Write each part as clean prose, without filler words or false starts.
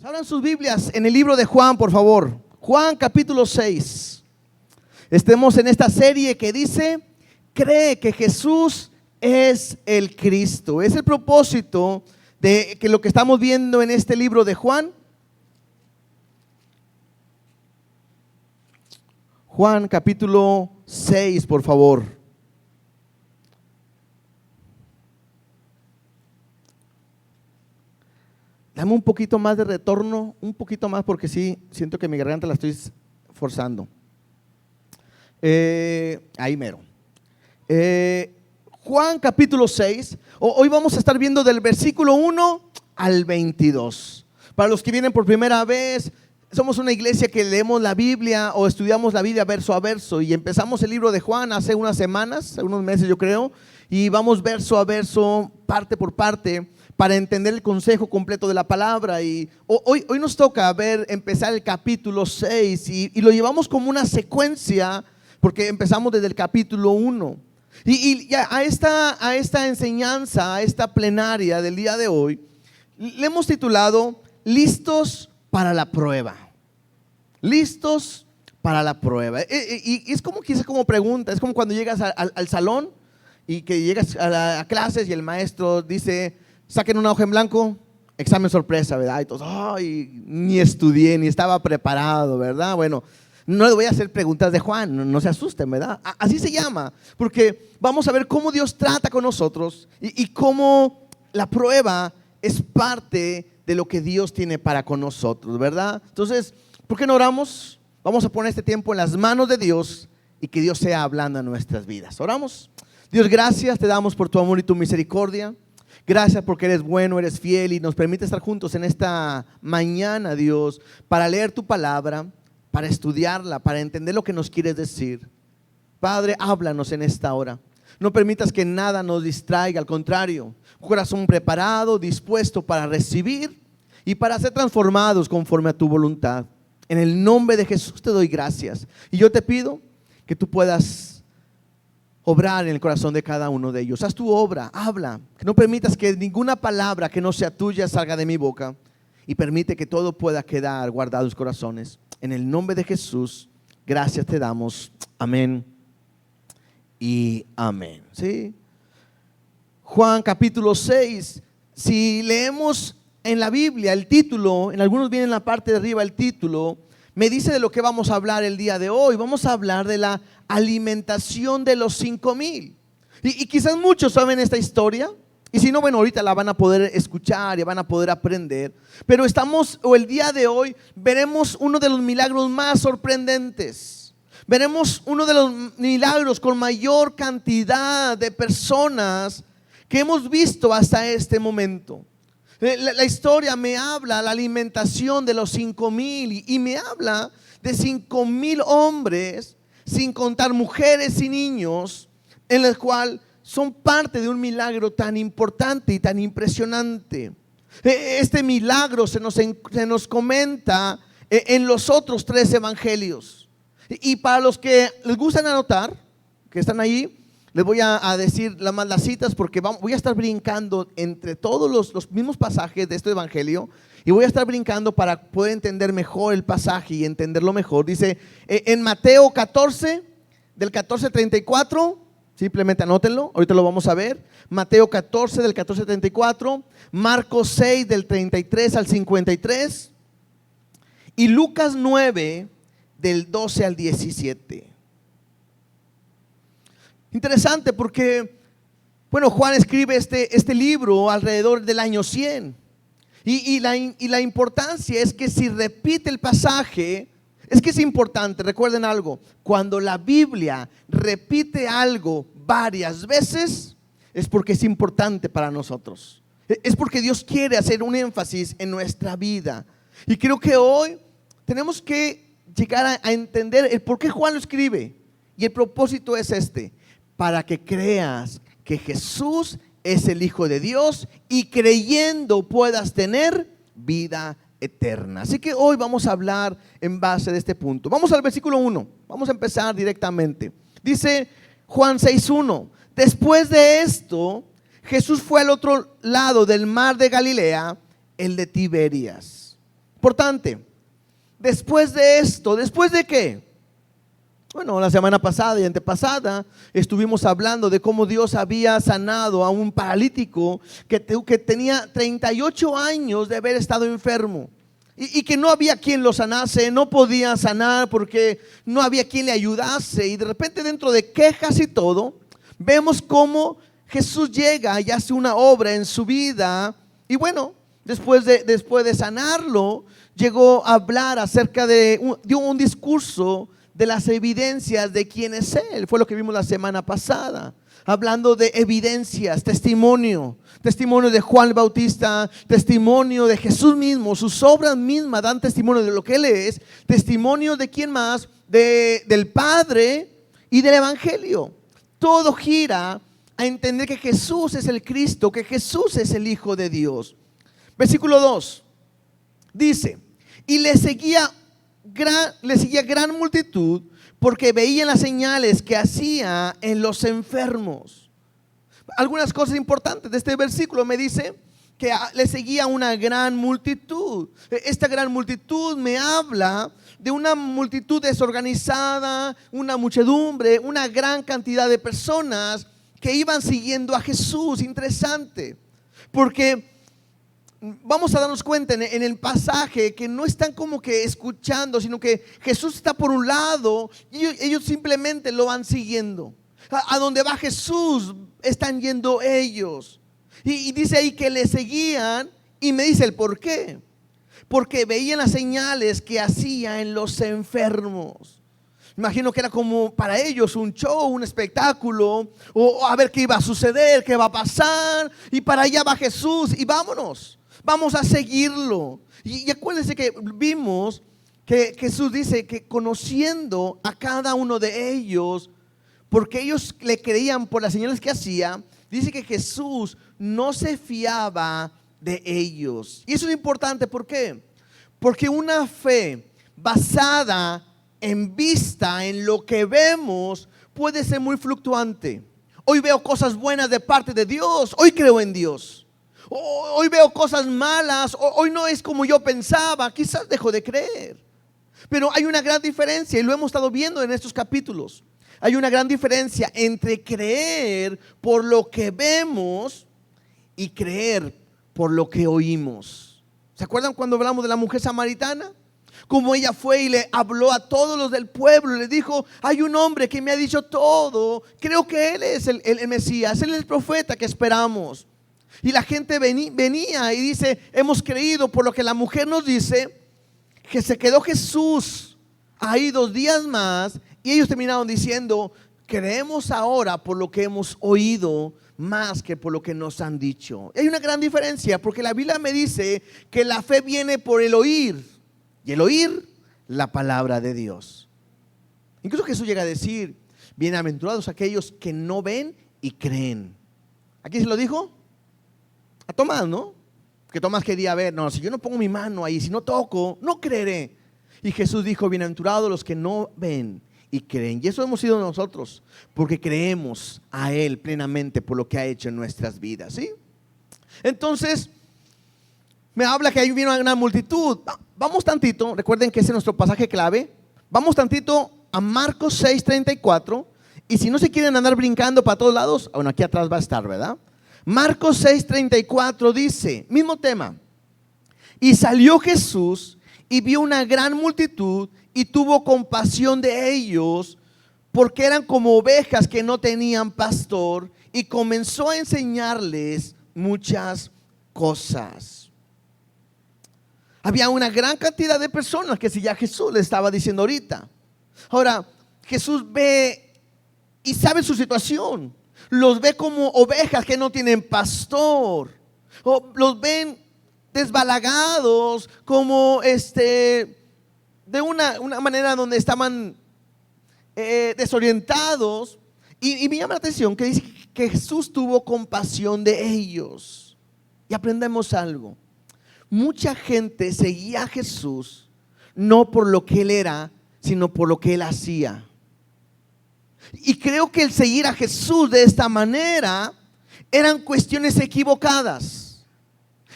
Abran sus Biblias en el libro de Juan, por favor. Juan capítulo 6. Estemos en esta serie que dice: cree que Jesús es el Cristo. Es el propósito de que lo que estamos viendo en este libro de Juan. Juan capítulo 6, por favor. Dame un poquito más de retorno, un poquito más, porque sí, siento que mi garganta la estoy forzando. Ahí mero. Juan capítulo 6, hoy vamos a estar viendo del versículo 1 al 22. Para los que vienen por primera vez, somos una iglesia que leemos la Biblia o estudiamos la Biblia verso a verso, y empezamos el libro de Juan hace unas semanas, unos meses yo creo, y vamos verso a verso, parte por parte, para entender el consejo completo de la palabra. Y hoy nos toca empezar el capítulo 6 y lo llevamos como una secuencia, porque empezamos desde el capítulo 1. Y a esta enseñanza, a esta plenaria del día de hoy, le hemos titulado listos para la prueba. Listos para la prueba. Y es como quizás como pregunta, es como cuando llegas al salón y que llegas a clases y el maestro dice: saquen una hoja en blanco, examen sorpresa, ¿verdad? Y todos, ay, ni estudié, ni estaba preparado, ¿verdad? Bueno, no le voy a hacer preguntas de Juan, no se asusten, ¿verdad? Así se llama, porque vamos a ver cómo Dios trata con nosotros y cómo la prueba es parte de lo que Dios tiene para con nosotros, ¿verdad? Entonces, ¿por qué no oramos? Vamos a poner este tiempo en las manos de Dios y que Dios sea hablando en nuestras vidas. ¿Oramos? Dios, gracias te damos por tu amor y tu misericordia. Gracias porque eres bueno, eres fiel y nos permite estar juntos en esta mañana, Dios, para leer tu palabra, para estudiarla, para entender lo que nos quieres decir. Padre, háblanos en esta hora. No permitas que nada nos distraiga, al contrario, un corazón preparado, dispuesto para recibir y para ser transformados conforme a tu voluntad. En el nombre de Jesús te doy gracias. Y yo te pido que tú puedas obrar en el corazón de cada uno de ellos. Haz tu obra, habla, que no permitas que ninguna palabra que no sea tuya salga de mi boca, y permite que todo pueda quedar guardado en sus corazones. En el nombre de Jesús, gracias te damos. Amén y amén. ¿Sí? Juan capítulo 6, si leemos en la Biblia el título, en algunos viene en la parte de arriba el título, me dice de lo que vamos a hablar el día de hoy. Vamos a hablar de la alimentación de los 5,000. Y quizás muchos saben esta historia, y si no, bueno, ahorita la van a poder escuchar y van a poder aprender. Pero el día de hoy veremos uno de los milagros más sorprendentes. Veremos uno de los milagros con mayor cantidad de personas que hemos visto hasta este momento. La historia me habla de la alimentación de los 5,000 y me habla de 5,000 hombres, sin contar mujeres y niños, en el cual son parte de un milagro tan importante y tan impresionante. Este milagro se nos comenta en los otros 3 evangelios. Y para los que les gustan anotar, que están ahí, les voy a decir las citas, porque voy a estar brincando entre todos los mismos pasajes de este evangelio, y voy a estar brincando para poder entender mejor el pasaje y entenderlo mejor. Dice en Mateo 14, del 14 al 34, simplemente anótenlo, ahorita lo vamos a ver. Mateo 14, del 14 al 34, Marcos 6, del 33 al 53, y Lucas 9, del 12 al 17. Interesante porque, bueno, Juan escribe este libro alrededor del año 100. Y la importancia es que si repite el pasaje, es que es importante. Recuerden algo: cuando la Biblia repite algo varias veces, es porque es importante para nosotros. Es porque Dios quiere hacer un énfasis en nuestra vida. Y creo que hoy tenemos que llegar a entender el por qué Juan lo escribe. Y el propósito es para que creas que Jesús es el Hijo de Dios y creyendo puedas tener vida eterna. Así que hoy vamos a hablar en base de este punto. Vamos al versículo 1, vamos a empezar directamente. Dice Juan 6:1: después de esto, Jesús fue al otro lado del mar de Galilea, el de Tiberias. importante. Después de esto, ¿después de qué? Bueno, la semana pasada y antepasada estuvimos hablando de cómo Dios había sanado a un paralítico que tenía 38 años de haber estado enfermo y que no había quien lo sanase, no podía sanar porque no había quien le ayudase. Y de repente, dentro de quejas y todo, vemos cómo Jesús llega y hace una obra en su vida. Y bueno, después de sanarlo, llegó a hablar acerca dio un discurso de las evidencias de quién es Él. Fue lo que vimos la semana pasada, hablando de evidencias, testimonio de Juan el Bautista, testimonio de Jesús mismo. Sus obras mismas dan testimonio de lo que Él es, testimonio de quién más, del Padre y del Evangelio. Todo gira a entender que Jesús es el Cristo, que Jesús es el Hijo de Dios. Versículo 2 dice: y le seguía gran multitud, porque veían las señales que hacía en los enfermos. Algunas cosas importantes de este versículo me dice que le seguía una gran multitud. Esta gran multitud me habla de una multitud desorganizada, una muchedumbre, una gran cantidad de personas que iban siguiendo a Jesús. Interesante, porque vamos a darnos cuenta en el pasaje que no están como que escuchando, sino que Jesús está por un lado y ellos simplemente lo van siguiendo. A donde va Jesús están yendo ellos. Y dice ahí que le seguían, y me dice el por qué. Porque veían las señales que hacía en los enfermos. Imagino que era como para ellos un show, un espectáculo, o a ver qué iba a suceder, qué va a pasar. Y para allá va Jesús y vámonos. Vamos a seguirlo. Y acuérdense que vimos que Jesús dice que conociendo a cada uno de ellos, porque ellos le creían por las señales que hacía, dice que Jesús no se fiaba de ellos. Y eso es importante, ¿por qué? Porque una fe basada en vista, en lo que vemos, puede ser muy fluctuante. Hoy veo cosas buenas de parte de Dios, hoy creo en Dios. Hoy veo cosas malas, hoy no es como yo pensaba, quizás dejo de creer. Pero hay una gran diferencia, y lo hemos estado viendo en estos capítulos. Hay una gran diferencia entre creer por lo que vemos y creer por lo que oímos. ¿Se acuerdan cuando hablamos de la mujer samaritana? Como ella fue y le habló a todos los del pueblo, le dijo: hay un hombre que me ha dicho todo, creo que él es el Mesías, él es el profeta que esperamos. Y la gente venía y dice: hemos creído por lo que la mujer nos dice. Que se quedó Jesús ahí 2 días más, y ellos terminaron diciendo: creemos ahora por lo que hemos oído más que por lo que nos han dicho. Hay una gran diferencia, porque la Biblia me dice que la fe viene por el oír, y el oír la palabra de Dios. Incluso Jesús llega a decir: bienaventurados aquellos que no ven y creen. ¿A quién se lo dijo? A Tomás, ¿no? Que Tomás quería ver: no, si yo no pongo mi mano ahí, si no toco, no creeré. Y Jesús dijo: bienaventurados los que no ven y creen. Y eso hemos sido nosotros, porque creemos a Él plenamente por lo que ha hecho en nuestras vidas, ¿sí? Entonces me habla que ahí viene una gran multitud. Vamos tantito, recuerden que ese es nuestro pasaje clave. Vamos tantito a Marcos 6:34. Y si no se quieren andar brincando para todos lados, bueno, aquí atrás va a estar, ¿verdad? Marcos 6:34 dice, mismo tema: y salió Jesús y vio una gran multitud y tuvo compasión de ellos, porque eran como ovejas que no tenían pastor, y comenzó a enseñarles muchas cosas. Había una gran cantidad de personas que seguía a Jesús, le estaba diciendo ahorita. Ahora, Jesús ve y sabe su situación. Los ve como ovejas que no tienen pastor, o los ven desbalagados, como de una manera donde estaban desorientados. Y me llama la atención que dice que Jesús tuvo compasión de ellos. Y aprendemos algo: mucha gente seguía a Jesús no por lo que Él era, sino por lo que Él hacía. Y creo que el seguir a Jesús de esta manera eran cuestiones equivocadas.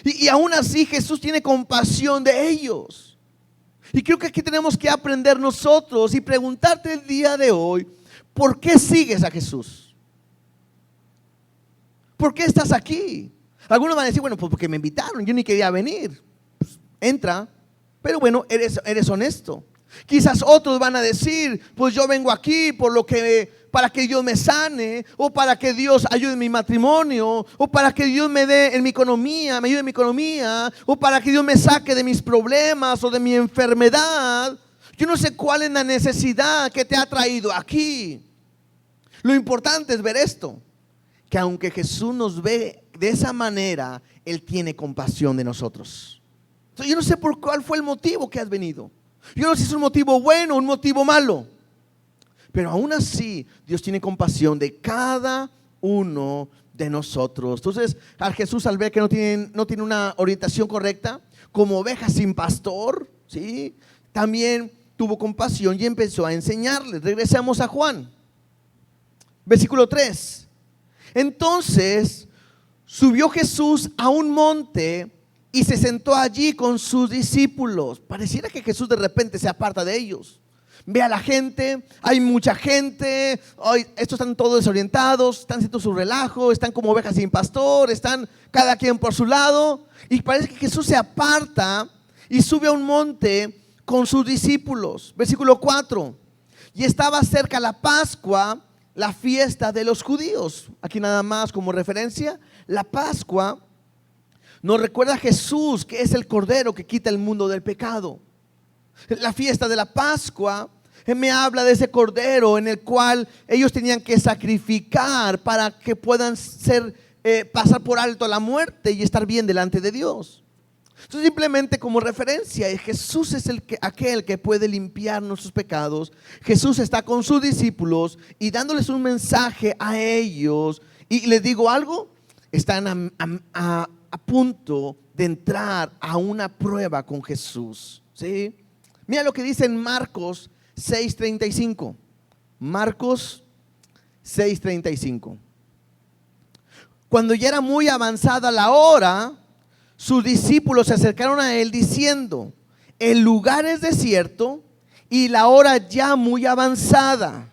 Y aún así Jesús tiene compasión de ellos. Y creo que aquí tenemos que aprender nosotros y preguntarte el día de hoy, ¿por qué sigues a Jesús? ¿Por qué estás aquí? Algunos van a decir, bueno, pues porque me invitaron, yo ni quería venir. Pues, entra, pero bueno, eres honesto. Quizás otros van a decir, pues yo vengo aquí para que Dios me sane, o para que Dios ayude en mi matrimonio, o para que Dios me ayude en mi economía, o para que Dios me saque de mis problemas o de mi enfermedad. Yo no sé cuál es la necesidad que te ha traído aquí. Lo importante es ver esto, que aunque Jesús nos ve de esa manera, Él tiene compasión de nosotros. Entonces, yo no sé por cuál fue el motivo que has venido. Yo no sé si es un motivo bueno o un motivo malo, pero aún así Dios tiene compasión de cada uno de nosotros. Entonces, a Jesús, al ver que no tiene una orientación correcta, como oveja sin pastor, ¿sí?, también tuvo compasión y empezó a enseñarles. Regresamos a Juan, versículo 3. Entonces subió Jesús a un monte y se sentó allí con sus discípulos. Pareciera que Jesús de repente se aparta de ellos. Ve a la gente, hay mucha gente, estos están todos desorientados, están haciendo su relajo, están como ovejas sin pastor, están cada quien por su lado. Y parece que Jesús se aparta y sube a un monte con sus discípulos. Versículo 4. Y estaba cerca la Pascua, la fiesta de los judíos. Aquí nada más como referencia, la Pascua nos recuerda a Jesús, que es el Cordero que quita el mundo del pecado. La fiesta de la Pascua me habla de ese Cordero en el cual ellos tenían que sacrificar para que puedan pasar por alto la muerte y estar bien delante de Dios. Entonces, simplemente como referencia, Jesús es aquel que puede limpiar nuestros pecados. Jesús está con sus discípulos y dándoles un mensaje a ellos. Y les digo algo, están a punto de entrar a una prueba con Jesús, ¿sí? Mira lo que dice en Marcos 6:35. Marcos 6:35. Cuando ya era muy avanzada la hora, sus discípulos se acercaron a él diciendo: el lugar es desierto y la hora ya muy avanzada.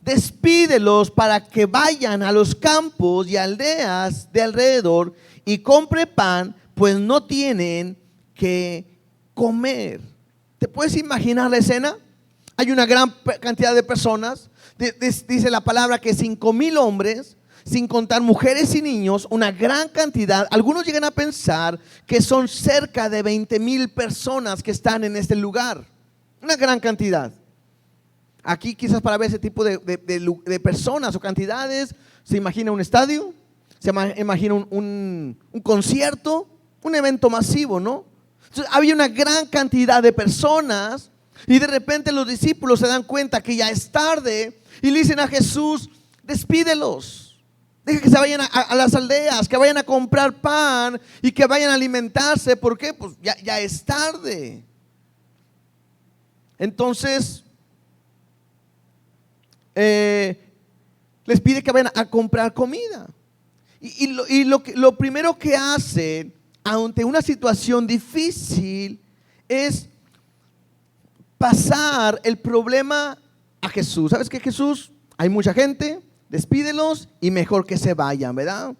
Despídelos para que vayan a los campos y aldeas de alrededor y compre pan, pues no tienen que comer. ¿Te puedes imaginar la escena? Hay una gran cantidad de personas. Dice la palabra que 5,000 hombres, sin contar mujeres y niños, una gran cantidad. Algunos llegan a pensar que son cerca de 20,000 personas que están en este lugar. Una gran cantidad. Aquí quizás para ver ese tipo de personas o cantidades, se imagina un estadio, se imagina un concierto, un evento masivo, ¿no? Entonces, había una gran cantidad de personas y de repente los discípulos se dan cuenta que ya es tarde y le dicen a Jesús: despídelos, deja que se vayan a las aldeas, que vayan a comprar pan y que vayan a alimentarse. ¿Por qué? Pues ya es tarde. Entonces les pide que vayan a comprar comida. Y lo primero que hacen ante una situación difícil es pasar el problema a Jesús. ¿Sabes qué, Jesús? Hay mucha gente, despídelos y mejor que se vayan, ¿verdad?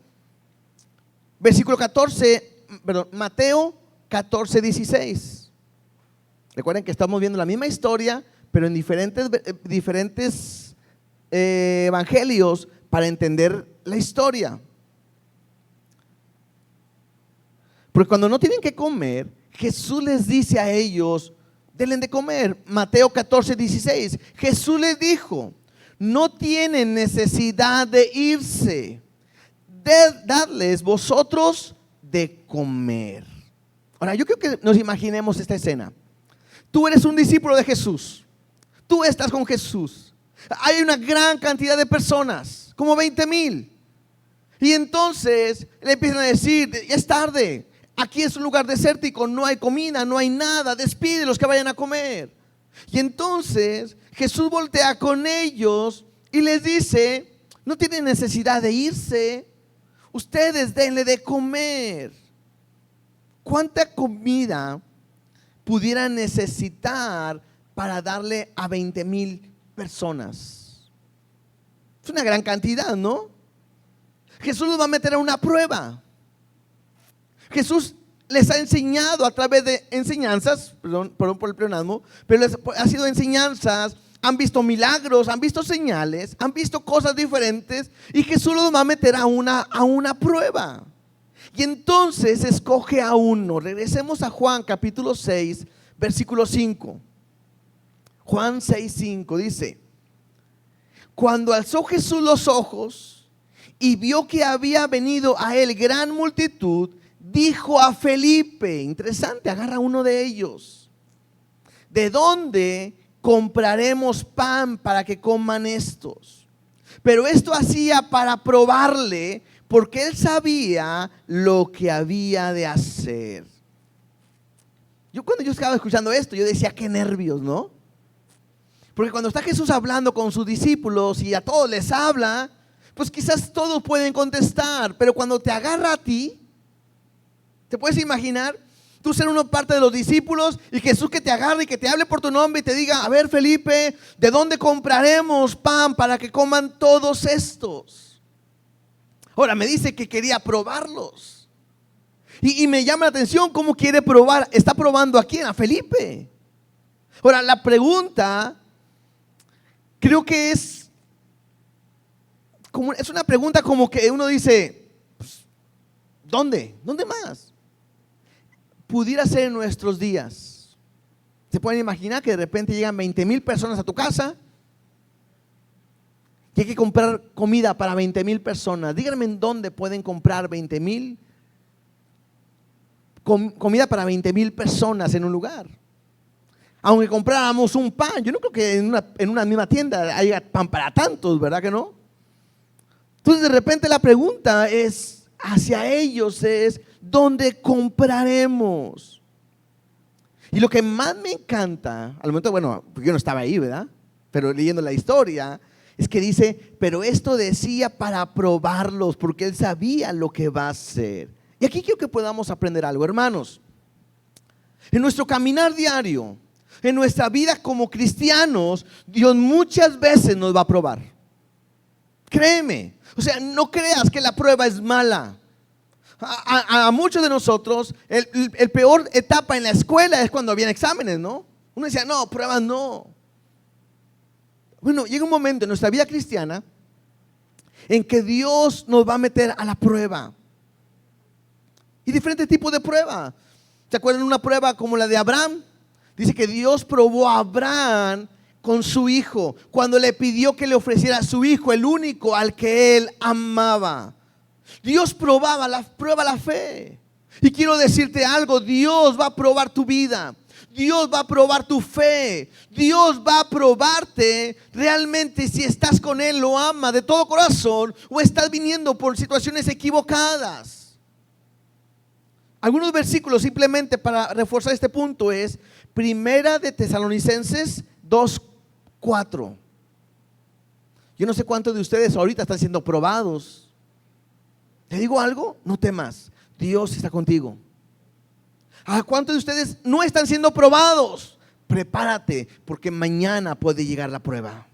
Versículo 14, perdón, Mateo 14:16. Recuerden que estamos viendo la misma historia, pero en diferentes evangelios para entender la historia. Porque cuando no tienen que comer, Jesús les dice a ellos: denle de comer. Mateo 14:16. Jesús les dijo: no tienen necesidad de irse, dadles vosotros de comer. Ahora, yo creo que nos imaginemos esta escena. Tú eres un discípulo de Jesús, tú estás con Jesús, hay una gran cantidad de personas, como 20,000, y entonces le empiezan a decir: ya es tarde, aquí es un lugar desértico, no hay comida, no hay nada, despídelos que vayan a comer. Y entonces Jesús voltea con ellos y les dice: no tienen necesidad de irse, ustedes denle de comer. ¿cuánta comida pudiera necesitar para darle a 20,000 personas? Es una gran cantidad, ¿no? Jesús los va a meter a una prueba. Jesús les ha enseñado a través de enseñanzas, perdón por el pleonasmo, pero les ha sido enseñanzas, han visto milagros, han visto señales, han visto cosas diferentes, y Jesús los va a meter a una prueba. Y entonces escoge a uno. Regresemos a Juan capítulo 6, versículo 5. Juan 6, 5 dice: cuando alzó Jesús los ojos y vio que había venido a él gran multitud, dijo a Felipe, interesante, agarra uno de ellos: ¿de dónde compraremos pan para que coman estos? Pero esto hacía para probarle, porque él sabía lo que había de hacer. Cuando yo estaba escuchando esto, yo decía, qué nervios, ¿no? Porque cuando está Jesús hablando con sus discípulos y a todos les habla, pues quizás todos pueden contestar, pero cuando te agarra a ti, ¿te puedes imaginar? Tú ser una parte de los discípulos y Jesús que te agarre y que te hable por tu nombre y te diga: a ver, Felipe, ¿de dónde compraremos pan para que coman todos estos? Ahora me dice que quería probarlos. Y me llama la atención cómo quiere probar. ¿Está probando a quién? A Felipe. Ahora la pregunta, creo que es una pregunta como que uno dice, pues, ¿dónde? ¿Dónde más? Pudiera ser en nuestros días. ¿Se pueden imaginar que de repente llegan 20,000 personas a tu casa y hay que comprar comida para 20,000 personas? Díganme en dónde pueden comprar 20,000 comida para 20,000 personas en un lugar. Aunque compráramos un pan, yo no creo que en una misma tienda haya pan para tantos, ¿verdad que no? Entonces de repente la pregunta es hacia ellos, es ¿dónde compraremos? Y lo que más me encanta, al momento, bueno, yo no estaba ahí, ¿verdad? Pero leyendo la historia, es que dice, pero esto decía para probarlos, porque él sabía lo que va a hacer. Y aquí quiero que podamos aprender algo, hermanos. En nuestro caminar diario, en nuestra vida como cristianos, Dios muchas veces nos va a probar. Créeme, o sea, no creas que la prueba es mala. A muchos de nosotros, el peor etapa en la escuela es cuando habían exámenes, ¿no? Uno decía, no, pruebas no. Bueno, llega un momento en nuestra vida cristiana en que Dios nos va a meter a la prueba. Y diferentes tipos de prueba. ¿Se acuerdan de una prueba como la de Abraham? Dice que Dios probó a Abraham con su hijo, cuando le pidió que le ofreciera a su hijo, el único al que él amaba. Dios prueba la fe. Y quiero decirte algo, Dios va a probar tu vida. Dios va a probar tu fe. Dios va a probarte realmente si estás con Él, lo ama de todo corazón, o estás viniendo por situaciones equivocadas. Algunos versículos simplemente para reforzar este punto es Primera de Tesalonicenses 2:4. Yo no sé cuántos de ustedes ahorita están siendo probados. ¿Te digo algo? No temas, Dios está contigo. ¿A cuántos de ustedes no están siendo probados? Prepárate, porque mañana puede llegar la prueba.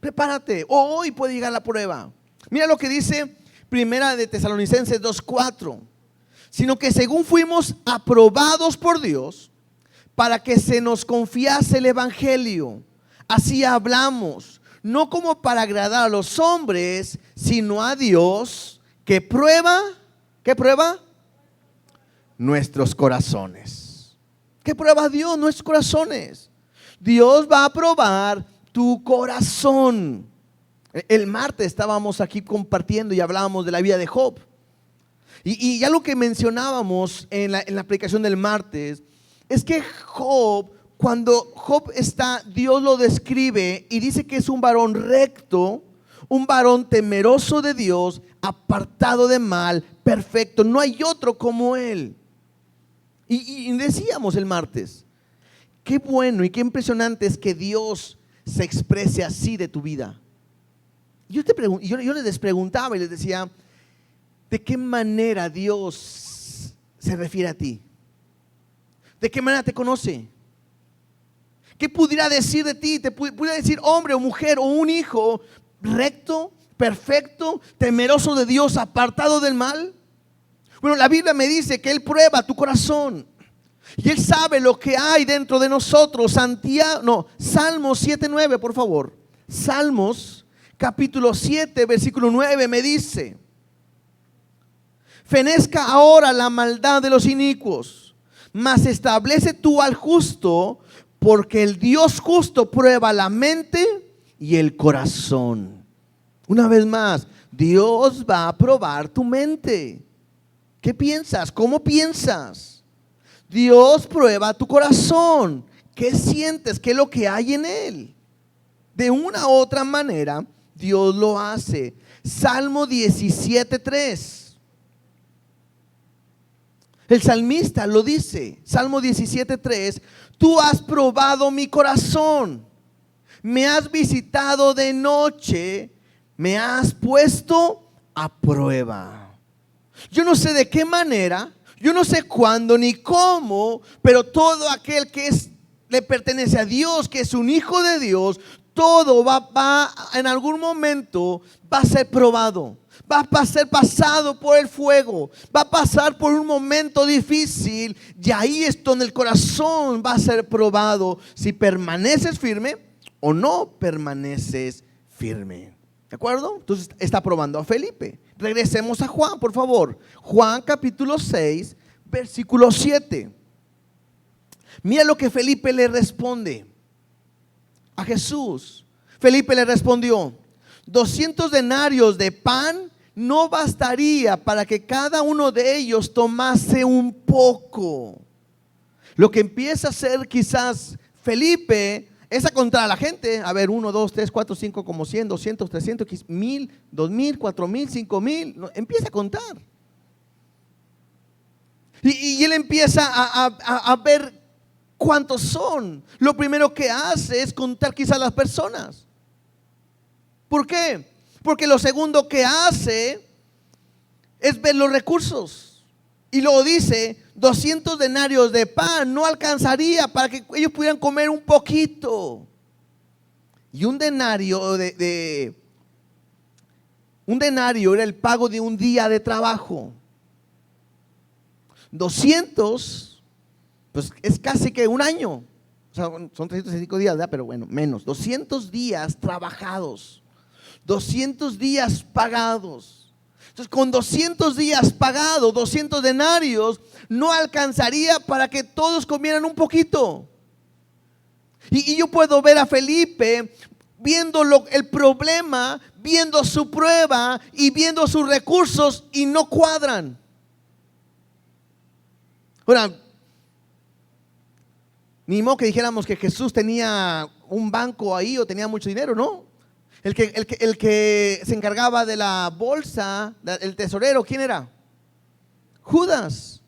Prepárate, hoy puede llegar la prueba. Mira lo que dice Primera de Tesalonicenses 2:4. Sino que según fuimos aprobados por Dios, para que se nos confiase el evangelio, así hablamos, no como para agradar a los hombres, sino a Dios, que prueba, ¿qué prueba? Nuestros corazones. ¿Qué prueba Dios? Nuestros corazones. Dios va a probar tu corazón. El martes estábamos aquí compartiendo y hablábamos de la vida de Job. Y ya lo que mencionábamos en la predicación del martes es que Job, cuando Job está, Dios lo describe y dice que es un varón recto, un varón temeroso de Dios, apartado de mal, perfecto. No hay otro como él. Y decíamos el martes, qué bueno y qué impresionante es que Dios se exprese así de tu vida. Yo les preguntaba y les decía, ¿de qué manera Dios se refiere a ti? ¿De qué manera te conoce? ¿Qué pudiera decir de ti? Te pudiera decir hombre o mujer o un hijo recto, perfecto, temeroso de Dios, apartado del mal. Bueno, la Biblia me dice que Él prueba tu corazón y Él sabe lo que hay dentro de nosotros. Salmos 7:9, por favor. Salmos capítulo 7, versículo 9 me dice: fenezca ahora la maldad de los inicuos, mas establece tú al justo, porque el Dios justo prueba la mente y el corazón. Una vez más, Dios va a probar tu mente. ¿Qué piensas? ¿Cómo piensas? Dios prueba tu corazón. ¿Qué sientes? ¿Qué es lo que hay en él? De una u otra manera, Dios lo hace. Salmo 17:3. El salmista lo dice. Salmo 17:3. Tú has probado mi corazón, me has visitado de noche, me has puesto a prueba. Yo no sé de qué manera, yo no sé cuándo ni cómo, pero todo aquel que le pertenece a Dios, que es un hijo de Dios, todo va en algún momento va a ser probado. Va a ser pasado por el fuego, va a pasar por un momento difícil, y ahí es donde el corazón va a ser probado si permaneces firme o no permaneces firme. ¿De acuerdo? Entonces está probando a Felipe. Regresemos a Juan, por favor. Juan capítulo 6, versículo 7. Mira lo que Felipe le responde a Jesús. Felipe le respondió: 200 denarios de pan no bastaría para que cada uno de ellos tomase un poco. Lo que empieza a hacer quizás Felipe es a contar a la gente. A ver, 1, 2, 3, 4, 5, como 100, 200, 300, 1000, 2000, 4000, 5000. Empieza a contar. Y él empieza a ver cuántos son. Lo primero que hace es contar quizás las personas. ¿Por qué? Porque lo segundo que hace es ver los recursos. Y luego dice: 200 denarios de pan no alcanzaría para que ellos pudieran comer un poquito. Y un denario un denario era el pago de un día de trabajo. 200, pues es casi que un año. O sea, son 365 días, ¿verdad? Pero bueno, menos. 200 días trabajados. 200 días pagados. Entonces, con 200 días pagados, 200 denarios, no alcanzaría para que todos comieran un poquito. Y yo puedo ver a Felipe viendo el problema, viendo su prueba y viendo sus recursos, y no cuadran. Ahora, ni modo que dijéramos que Jesús tenía un banco ahí o tenía mucho dinero, ¿no? El que se encargaba de la bolsa, el tesorero, ¿quién era? Judas.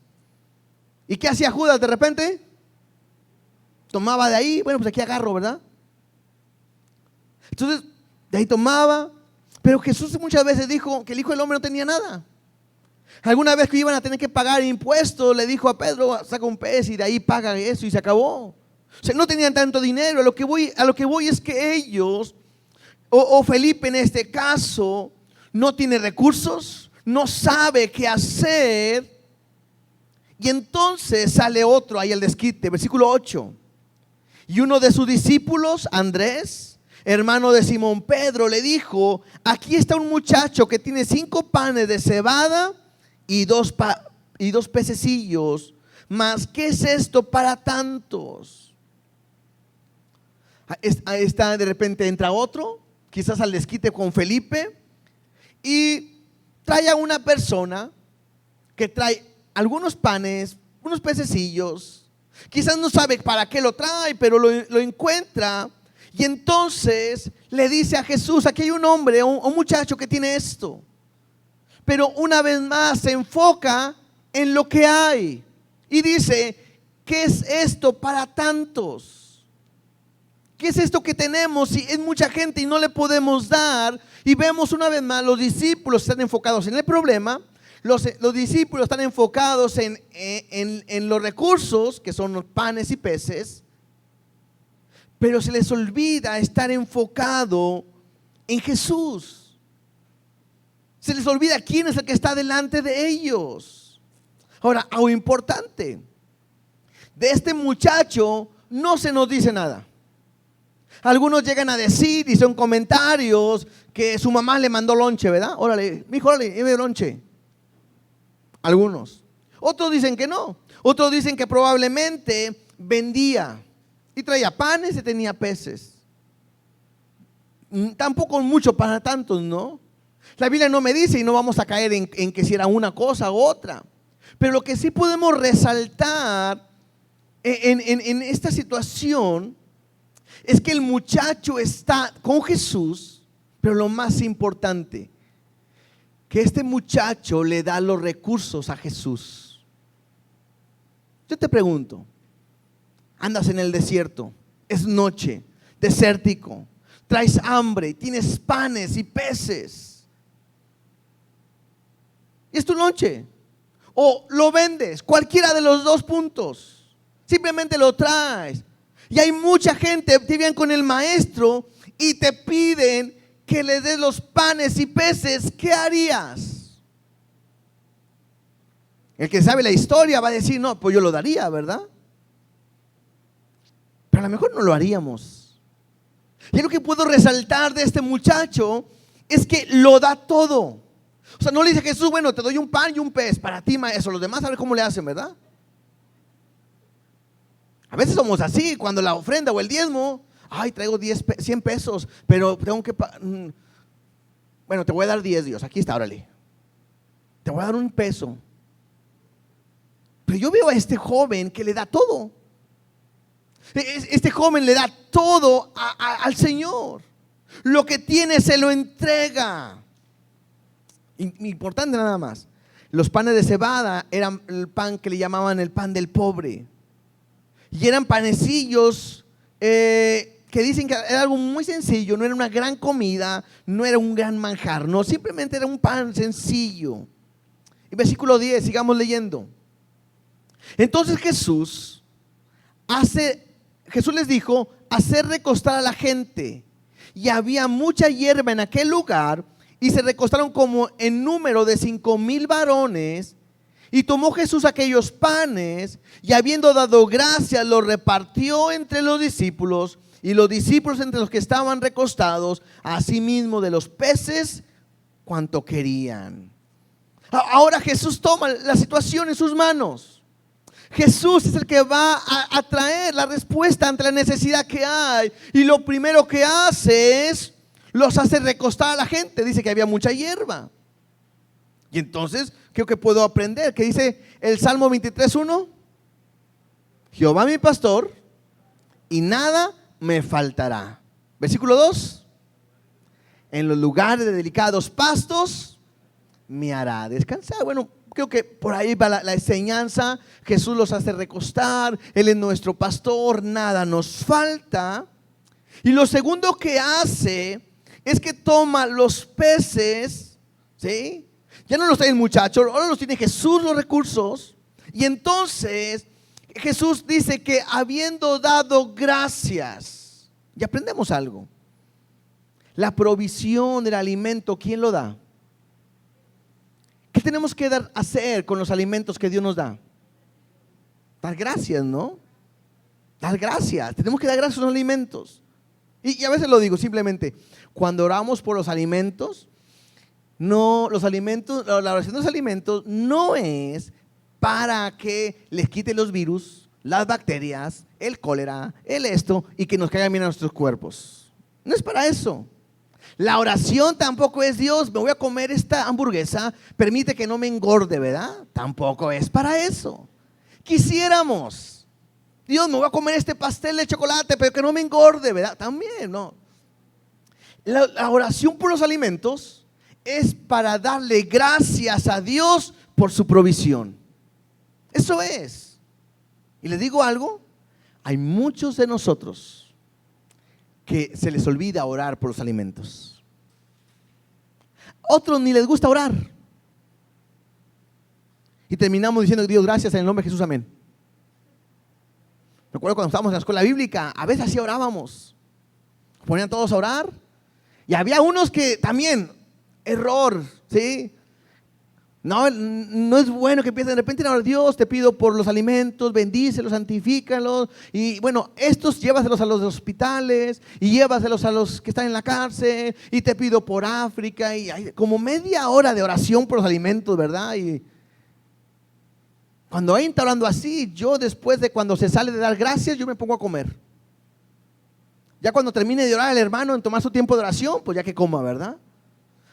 ¿Y qué hacía Judas de repente? Tomaba de ahí, bueno, pues aquí agarro, ¿verdad? Entonces, de ahí tomaba. Pero Jesús muchas veces dijo que el Hijo del Hombre no tenía nada. Alguna vez que iban a tener que pagar impuestos, le dijo a Pedro: saca un pez y de ahí paga eso, y se acabó. O sea, no tenían tanto dinero. A lo que voy es que ellos, o Felipe en este caso, no tiene recursos, no sabe qué hacer. Y entonces sale otro ahí al desquite, versículo 8. Y uno de sus discípulos, Andrés, hermano de Simón Pedro, le dijo: aquí está un muchacho que tiene 5 panes de cebada y dos pececillos, mas ¿qué es esto para tantos? Ahí está, de repente entra otro, quizás al desquite con Felipe, y trae a una persona que trae algunos panes, unos pececillos. Quizás no sabe para qué lo trae, pero lo encuentra. Y entonces le dice a Jesús: aquí hay un hombre, un muchacho que tiene esto. Pero una vez más se enfoca en lo que hay y dice: ¿qué es esto para tantos? ¿Qué es esto que tenemos? Si es mucha gente y no le podemos dar. Y vemos una vez más, los discípulos están enfocados en el problema, Los discípulos están enfocados en los recursos, que son los panes y peces, pero se les olvida estar enfocado en Jesús. Se les olvida quién es el que está delante de ellos. Ahora, algo importante, de este muchacho no se nos dice nada. Algunos llegan a decir y son comentarios que su mamá le mandó lonche, ¿verdad? Órale, mijo, órale, lleve lonche. Algunos. Otros dicen que no. Otros dicen que probablemente vendía y traía panes y tenía peces. Tampoco mucho para tantos, ¿no? La Biblia no me dice y no vamos a caer en que si era una cosa u otra. Pero lo que sí podemos resaltar en esta situación es que el muchacho está con Jesús, pero lo más importante, que este muchacho le da los recursos a Jesús. Yo te pregunto, andas en el desierto, es noche, desértico, traes hambre, tienes panes y peces, y es tu noche, o lo vendes, cualquiera de los dos puntos, simplemente lo traes. Y hay mucha gente que viene con el maestro y te piden que le des los panes y peces. ¿Qué harías? El que sabe la historia va a decir, no, pues yo lo daría, ¿verdad? Pero a lo mejor no lo haríamos. Y lo que puedo resaltar de este muchacho es que lo da todo. O sea, no le dice a Jesús, bueno, te doy un pan y un pez para ti, maestro. Los demás a ver cómo le hacen, ¿verdad? A veces somos así, cuando la ofrenda o el diezmo, ay, traigo 100 pesos, pero tengo que, bueno, te voy a dar 10, Dios, aquí está, órale. Te voy a dar un peso. Pero yo veo a este joven que le da todo. Este joven le da todo al Señor. Lo que tiene se lo entrega. Importante nada más. Los panes de cebada eran el pan que le llamaban el pan del pobre. Y eran panecillos que dicen que era algo muy sencillo, no era una gran comida, no era un gran manjar, no, simplemente era un pan sencillo. Y versículo 10, sigamos leyendo. Entonces Jesús les dijo, hacer recostar a la gente. Y había mucha hierba en aquel lugar, y se recostaron como en número de 5,000 varones. Y tomó Jesús aquellos panes y habiendo dado gracias los repartió entre los discípulos y los discípulos entre los que estaban recostados, asimismo de los peces cuanto querían. Ahora Jesús toma la situación en sus manos. Jesús es el que va a traer la respuesta ante la necesidad que hay, y lo primero que hace es los hace recostar a la gente. Dice que había mucha hierba. Y entonces, creo que puedo aprender, que dice el Salmo 23:1, Jehová mi pastor y nada me faltará. Versículo 2, en los lugares de delicados pastos me hará descansar. Bueno, creo que por ahí va la enseñanza. Jesús los hace recostar, Él es nuestro pastor, nada nos falta. Y lo segundo que hace es que toma los peces, ¿sí? Ya no los trae el muchacho, ahora los tiene Jesús los recursos. Y entonces Jesús dice que habiendo dado gracias, y aprendemos algo. La provisión del alimento, ¿quién lo da? ¿Qué tenemos que hacer con los alimentos que Dios nos da? Dar gracias, ¿no? Dar gracias, tenemos que dar gracias a los alimentos. Y a veces lo digo simplemente, cuando oramos por los alimentos, no, los alimentos, la oración de los alimentos no es para que les quite los virus, las bacterias, el cólera, el esto, y que nos caigan bien a nuestros cuerpos. No es para eso. La oración tampoco es, Dios, me voy a comer esta hamburguesa, permite que no me engorde, ¿verdad? Tampoco es para eso. Quisiéramos, Dios, me voy a comer este pastel de chocolate, pero que no me engorde, ¿verdad? También, no. La oración por los alimentos es para darle gracias a Dios por su provisión. Eso es. Y les digo algo, hay muchos de nosotros que se les olvida orar por los alimentos. Otros ni les gusta orar. Y terminamos diciendo, Dios, gracias en el nombre de Jesús, amén. Recuerdo cuando estábamos en la escuela bíblica, a veces así orábamos. Ponían todos a orar. Y había unos que también, error, ¿sí? No es bueno que empiecen de repente a orar, Dios, te pido por los alimentos, bendícelos, santifícalos. Y bueno, estos llévaselos a los hospitales y llévaselos a los que están en la cárcel. Y te pido por África. Y hay como media hora de oración por los alimentos, ¿verdad? Y cuando alguien está orando así, yo después de cuando se sale de dar gracias, yo me pongo a comer. Ya cuando termine de orar el hermano en tomar su tiempo de oración, pues ya que coma, ¿verdad?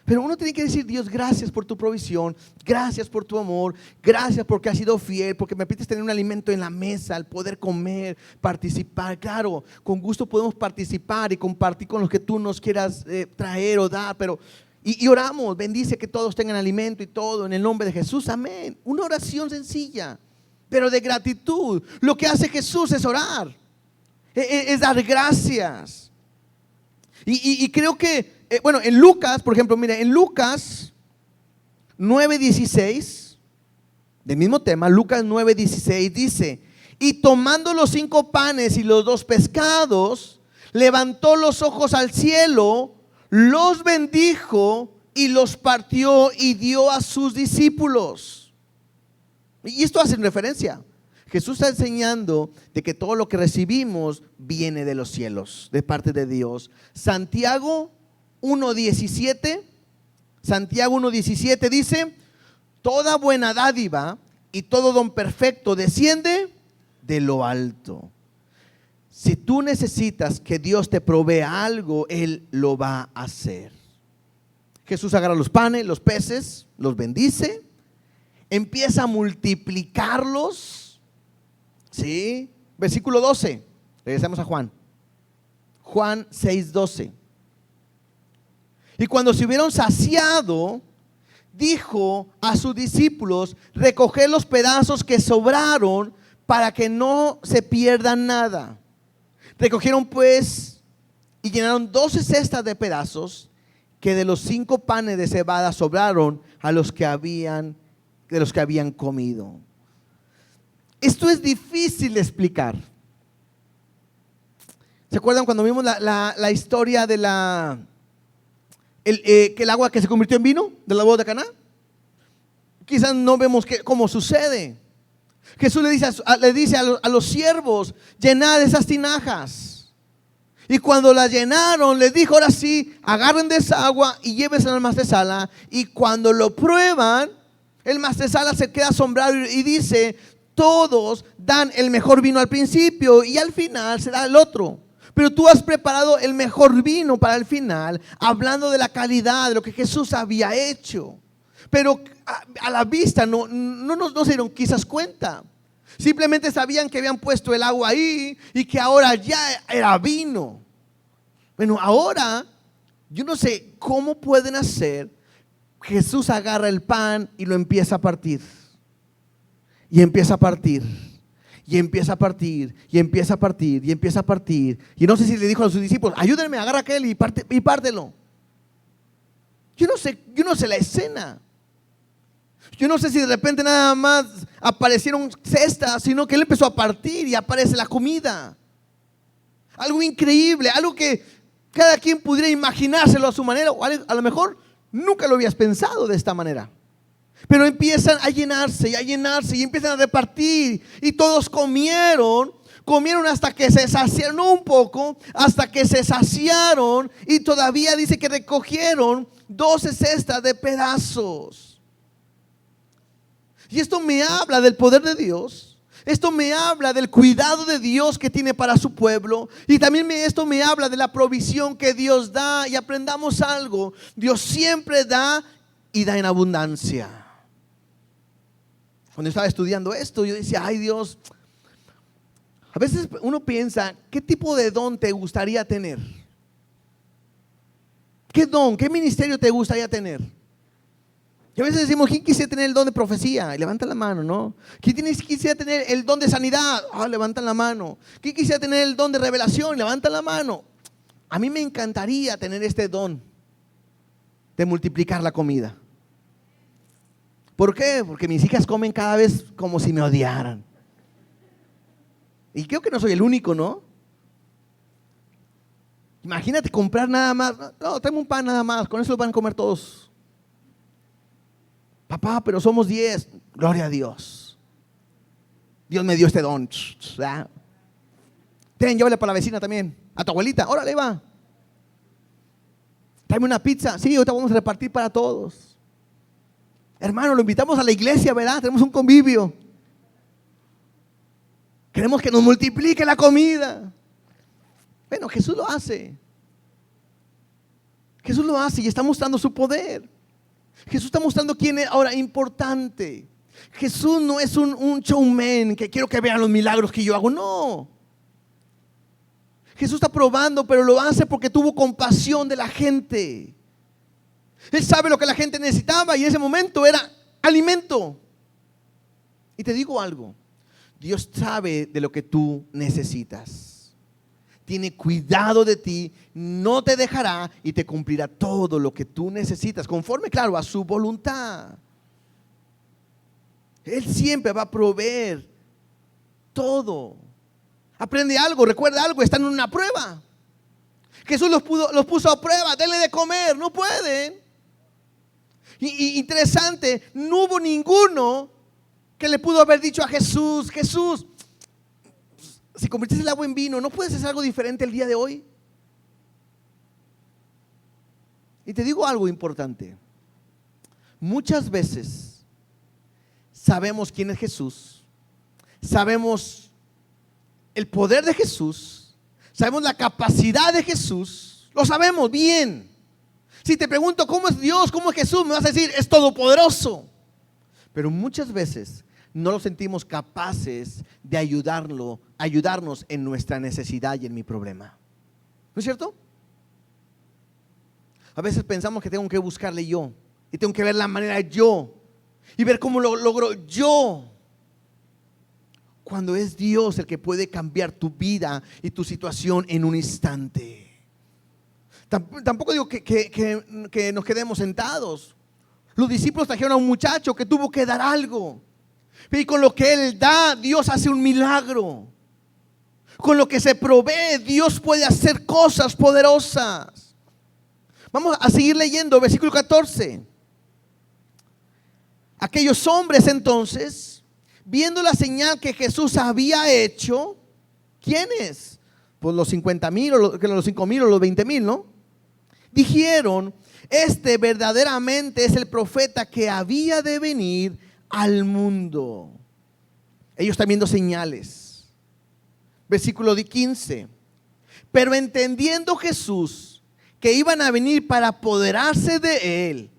Pero uno tiene que decir, Dios, gracias por tu provisión, gracias por tu amor, gracias porque has sido fiel, porque me permites tener un alimento en la mesa, el poder comer, participar. Claro, con gusto podemos participar y compartir con los que tú nos quieras traer o dar, pero y oramos, bendice que todos tengan alimento y todo en el nombre de Jesús, amén. Una oración sencilla, pero de gratitud. Lo que hace Jesús es orar, es dar gracias. Y creo que, bueno, en Lucas, por ejemplo, mira, en Lucas 9:16, del mismo tema, Lucas 9:16 dice: y tomando los 5 panes y los 2 pescados, levantó los ojos al cielo, los bendijo y los partió y dio a sus discípulos. Y esto hace referencia. Jesús está enseñando de que todo lo que recibimos viene de los cielos, de parte de Dios. Santiago 1:17, Santiago 1:17 dice: toda buena dádiva y todo don perfecto desciende de lo alto. Si tú necesitas que Dios te provea algo, Él lo va a hacer. Jesús agarra los panes, los peces, los bendice, empieza a multiplicarlos. ¿Sí? Versículo 12. Regresamos a Juan. Juan 6:12. Y cuando se hubieron saciado, dijo a sus discípulos: recoged los pedazos que sobraron para que no se pierda nada. Recogieron pues y llenaron 12 cestas de pedazos que de los 5 panes de cebada sobraron a los que habían comido. Esto es difícil de explicar. ¿Se acuerdan cuando vimos la historia de que el agua que se convirtió en vino de la boda de Caná? Quizás no vemos cómo sucede. Jesús le dice a los siervos: llenad esas tinajas. Y cuando las llenaron, les dijo: ahora sí, agarren de esa agua y llévense al maestresala. Y cuando lo prueban, el maestresala se queda asombrado y dice: todos dan el mejor vino al principio y al final se da el otro. Pero tú has preparado el mejor vino para el final, hablando de la calidad de lo que Jesús había hecho. Pero a la vista no se dieron quizás cuenta. Simplemente sabían que habían puesto el agua ahí y que ahora ya era vino. Bueno, ahora yo no sé cómo pueden hacer. Jesús agarra el pan y lo empieza a partir. Y empieza a partir. Y empieza a partir. Y empieza a partir. Y empieza a partir. Y no sé si le dijo a sus discípulos: ayúdenme, agarra aquel y pártelo. Yo no sé la escena. Yo no sé si de repente nada más aparecieron cestas, sino que él empezó a partir y aparece la comida. Algo increíble, algo que cada quien pudiera imaginárselo a su manera, o a lo mejor nunca lo habías pensado de esta manera. Pero empiezan a llenarse y empiezan a repartir, y todos comieron hasta que se saciaron, no un poco, hasta que se saciaron, y todavía dice que recogieron 12 cestas de pedazos. Y esto me habla del poder de Dios. Esto me habla del cuidado de Dios que tiene para su pueblo. Y también esto me habla de la provisión que Dios da. Y aprendamos algo: Dios siempre da y da en abundancia. Cuando estaba estudiando esto, yo decía: ay Dios, a veces uno piensa, ¿qué tipo de don te gustaría tener? ¿Qué don, qué ministerio te gustaría tener? Y a veces decimos: ¿quién quisiera tener el don de profecía? Y levantan la mano, ¿no? ¿Quién quisiera tener el don de sanidad? Levantan la mano. ¿Quién quisiera tener el don de revelación? Levantan la mano. A mí me encantaría tener este don de multiplicar la comida. ¿Por qué? Porque mis hijas comen cada vez como si me odiaran. Y creo que no soy el único, ¿no? Imagínate comprar nada más. No, tráeme un pan nada más, con eso lo van a comer todos. Papá, pero somos 10. Gloria a Dios. Dios me dio este don. Ten, llévale para la vecina también. A tu abuelita, órale, va. Tráeme una pizza. Sí, ahorita vamos a repartir para todos. Hermano, lo invitamos a la iglesia, ¿verdad? Tenemos un convivio. Queremos que nos multiplique la comida. Bueno, Jesús lo hace. Jesús lo hace y está mostrando su poder. Jesús está mostrando quién es ahora importante. Jesús no es un showman que quiero que vean los milagros que yo hago. No. Jesús está probando, pero lo hace porque tuvo compasión de la gente. Él sabe lo que la gente necesitaba y en ese momento era alimento. Y te digo algo, Dios sabe de lo que tú necesitas. Tiene cuidado de ti, no te dejará y te cumplirá todo lo que tú necesitas, conforme, claro, a su voluntad. Él siempre va a proveer todo. Aprende algo, recuerda algo, están en una prueba. Jesús los puso a prueba, denle de comer, no pueden. Y interesante, no hubo ninguno que le pudo haber dicho a Jesús: Jesús, si convertiste el agua en vino, ¿no puedes hacer algo diferente el día de hoy? Y te digo algo importante. Muchas veces sabemos quién es Jesús, sabemos el poder de Jesús, sabemos la capacidad de Jesús, lo sabemos bien. Si te pregunto cómo es Dios, cómo es Jesús, me vas a decir: es todopoderoso. Pero muchas veces no lo sentimos capaces de ayudarnos en nuestra necesidad y en mi problema. ¿No es cierto? A veces pensamos que tengo que buscarle yo y tengo que ver la manera yo y ver cómo lo logro yo, cuando es Dios el que puede cambiar tu vida y tu situación en un instante. Tampoco digo que nos quedemos sentados. Los discípulos trajeron a un muchacho que tuvo que dar algo, y con lo que él da, Dios hace un milagro. Con lo que se provee, Dios puede hacer cosas poderosas. Vamos a seguir leyendo, versículo 14. Aquellos hombres entonces, viendo la señal que Jesús había hecho, ¿quiénes? Pues los 50,000 o los 5,000 o los 20,000, ¿no? Dijeron: este verdaderamente es el profeta que había de venir al mundo. Ellos están viendo señales. Versículo 15. Pero entendiendo Jesús que iban a venir para apoderarse de él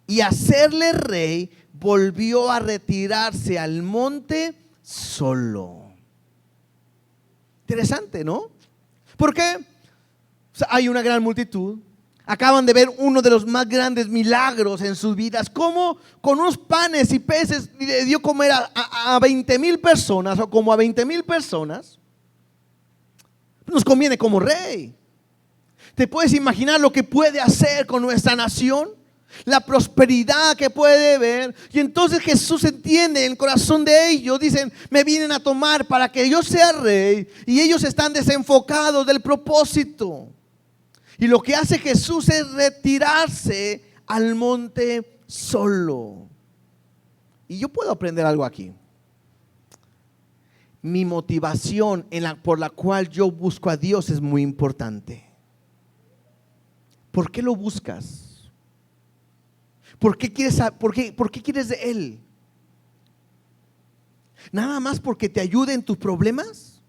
y hacerle rey, volvió a retirarse al monte solo. Interesante, ¿no? ¿Por qué? O sea, hay una gran multitud. Acaban de ver uno de los más grandes milagros en sus vidas. Como con unos panes y peces le dio comer a 20,000 personas, o como a 20,000 personas. Nos conviene como rey. ¿Te puedes imaginar lo que puede hacer con nuestra nación? La prosperidad que puede ver. Y entonces Jesús entiende en el corazón de ellos. Dicen: me vienen a tomar para que yo sea rey. Y ellos están desenfocados del propósito. Y lo que hace Jesús es retirarse al monte solo. Y yo puedo aprender algo aquí. Mi motivación por la cual yo busco a Dios es muy importante. ¿Por qué lo buscas? ¿Por qué quieres de Él? ¿Nada más porque te ayude en tus problemas?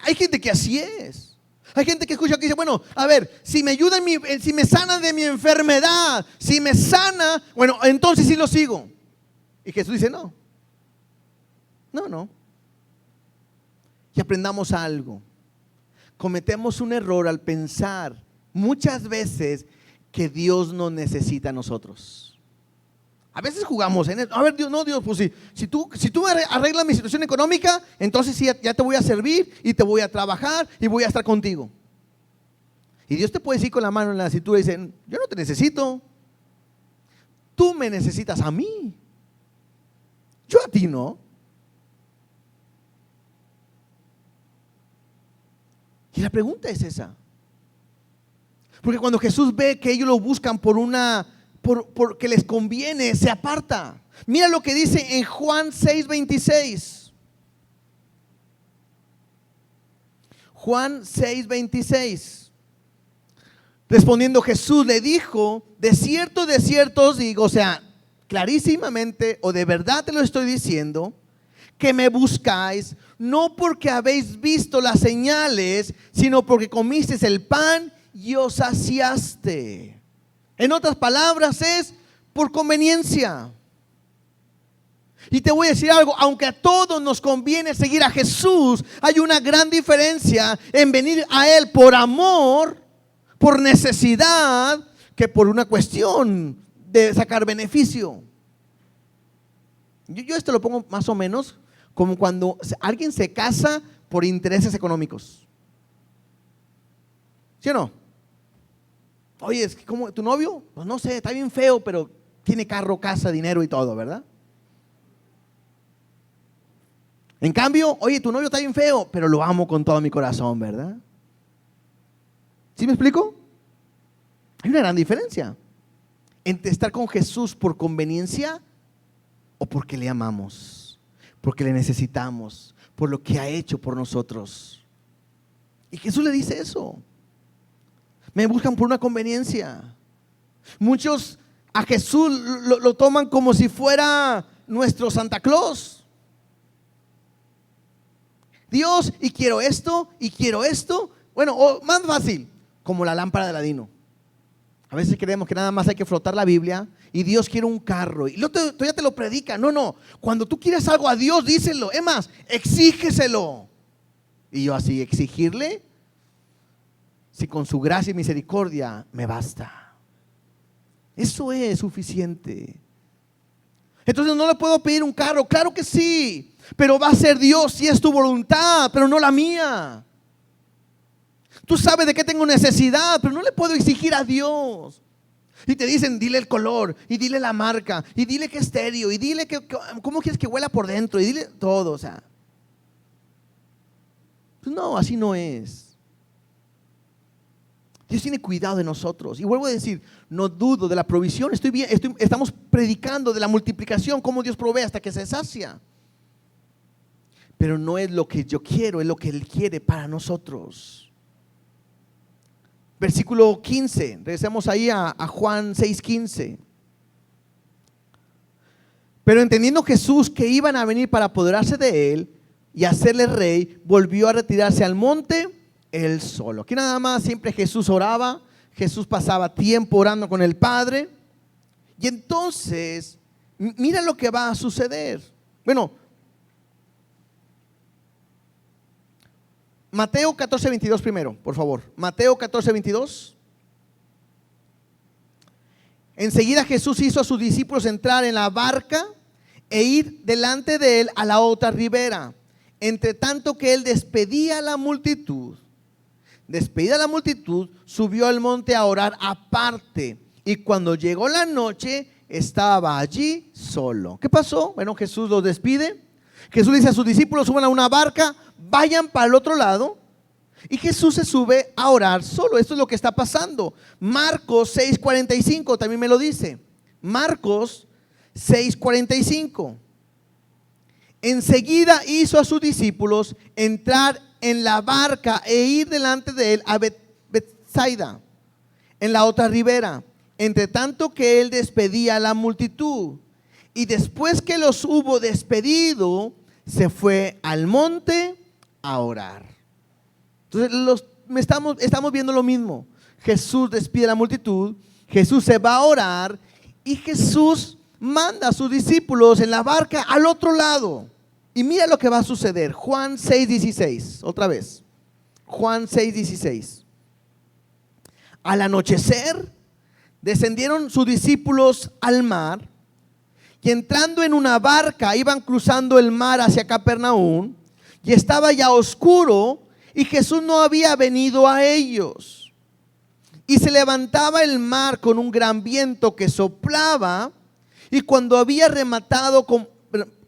Hay gente que así es. Hay gente que escucha que dice: bueno, a ver, si me ayuda, si me sana de mi enfermedad, si me sana, bueno, entonces sí lo sigo. Y Jesús dice: no. Y aprendamos algo. Cometemos un error al pensar muchas veces que Dios nos necesita a nosotros. A veces jugamos en eso. A ver, Dios, no, Dios, pues si tú arreglas mi situación económica, entonces sí, ya te voy a servir y te voy a trabajar y voy a estar contigo. Y Dios te puede decir con la mano en la cintura y decir: yo no te necesito. Tú me necesitas a mí. Yo a ti no. Y la pregunta es esa. Porque cuando Jesús ve que ellos lo buscan porque les conviene, se aparta. Mira lo que dice en Juan 6:26. Juan 6:26. Respondiendo Jesús le dijo: de cierto os digo, o sea, clarísimamente o de verdad te lo estoy diciendo, que me buscáis no porque habéis visto las señales, sino porque comisteis el pan y os saciaste. En otras palabras, es por conveniencia. Y te voy a decir algo: aunque a todos nos conviene seguir a Jesús, hay una gran diferencia en venir a Él por amor, por necesidad, que por una cuestión de sacar beneficio. Yo esto lo pongo más o menos como cuando alguien se casa por intereses económicos. ¿Sí o no? Oye, es que como tu novio, pues no sé, está bien feo, pero tiene carro, casa, dinero y todo, ¿verdad? En cambio, oye, tu novio está bien feo, pero lo amo con todo mi corazón, ¿verdad? ¿Sí me explico? Hay una gran diferencia entre estar con Jesús por conveniencia o porque le amamos, porque le necesitamos, por lo que ha hecho por nosotros. Y Jesús le dice eso. Me buscan por una conveniencia. Muchos a Jesús lo toman como si fuera nuestro Santa Claus. Dios, y quiero esto, y quiero esto. Bueno, o más fácil, como la lámpara de Aladino. A veces creemos que nada más hay que frotar la Biblia y Dios quiere un carro y todavía te lo predica. No, cuando tú quieres algo a Dios, díselo. Es más, exígeselo. Y yo así, exigirle, si con su gracia y misericordia me basta. Eso es suficiente. Entonces no le puedo pedir un carro, claro que sí, pero va a ser Dios si es tu voluntad, pero no la mía. Tú sabes de qué tengo necesidad, pero no le puedo exigir a Dios. Y te dicen, dile el color, y dile la marca, y dile que estéreo, y dile cómo quieres que huela por dentro, y dile todo, o sea. Pues no, así no es. Dios tiene cuidado de nosotros. Y vuelvo a decir, no dudo de la provisión. Estamos predicando de la multiplicación, cómo Dios provee hasta que se sacia. Pero no es lo que yo quiero, es lo que Él quiere para nosotros. Versículo 15, regresemos ahí a Juan 6:15. Pero entendiendo Jesús que iban a venir para apoderarse de Él y hacerle rey, volvió a retirarse al monte Él solo. Aquí nada más, siempre Jesús oraba, Jesús pasaba tiempo orando con el Padre. Y entonces, mira lo que va a suceder. Bueno, Mateo 14:22 primero, por favor. Mateo 14:22. Enseguida Jesús hizo a sus discípulos entrar en la barca e ir delante de Él a la otra ribera, entre tanto que Él despedía a la multitud. Despedida la multitud, subió al monte a orar aparte. Y cuando llegó la noche, estaba allí solo. ¿Qué pasó? Bueno, Jesús los despide. Jesús dice a sus discípulos: suban a una barca, vayan para el otro lado. Y Jesús se sube a orar solo. Esto es lo que está pasando. Marcos 6:45 también me lo dice. Marcos 6:45. Enseguida hizo a sus discípulos entrar en la barca e ir delante de Él a Bethsaida, en la otra ribera, entre tanto que Él despedía a la multitud. Y después que los hubo despedido, se fue al monte a orar. Entonces estamos viendo lo mismo. Jesús despide a la multitud, Jesús se va a orar y Jesús manda a sus discípulos en la barca al otro lado. Y mira lo que va a suceder. Juan 6:16, otra vez. Juan 6:16. Al anochecer, descendieron sus discípulos al mar y entrando en una barca iban cruzando el mar hacia Capernaum y estaba ya oscuro y Jesús no había venido a ellos. Y se levantaba el mar con un gran viento que soplaba Y cuando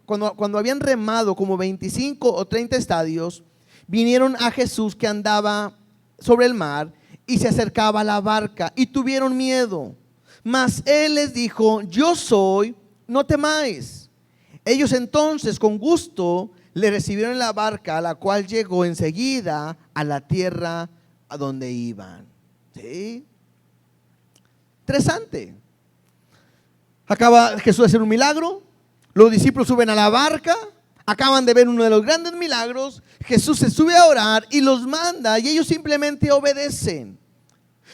cuando habían remado como 25 o 30 estadios, vinieron a Jesús que andaba sobre el mar y se acercaba a la barca y tuvieron miedo. Mas él les dijo: yo soy, no temáis. Ellos entonces con gusto le recibieron en la barca, la cual llegó enseguida a la tierra a donde iban. ¿Sí? Interesante. Acaba Jesús de hacer un milagro. Los discípulos suben a la barca. Acaban de ver uno de los grandes milagros. Jesús se sube a orar y los manda y ellos simplemente obedecen.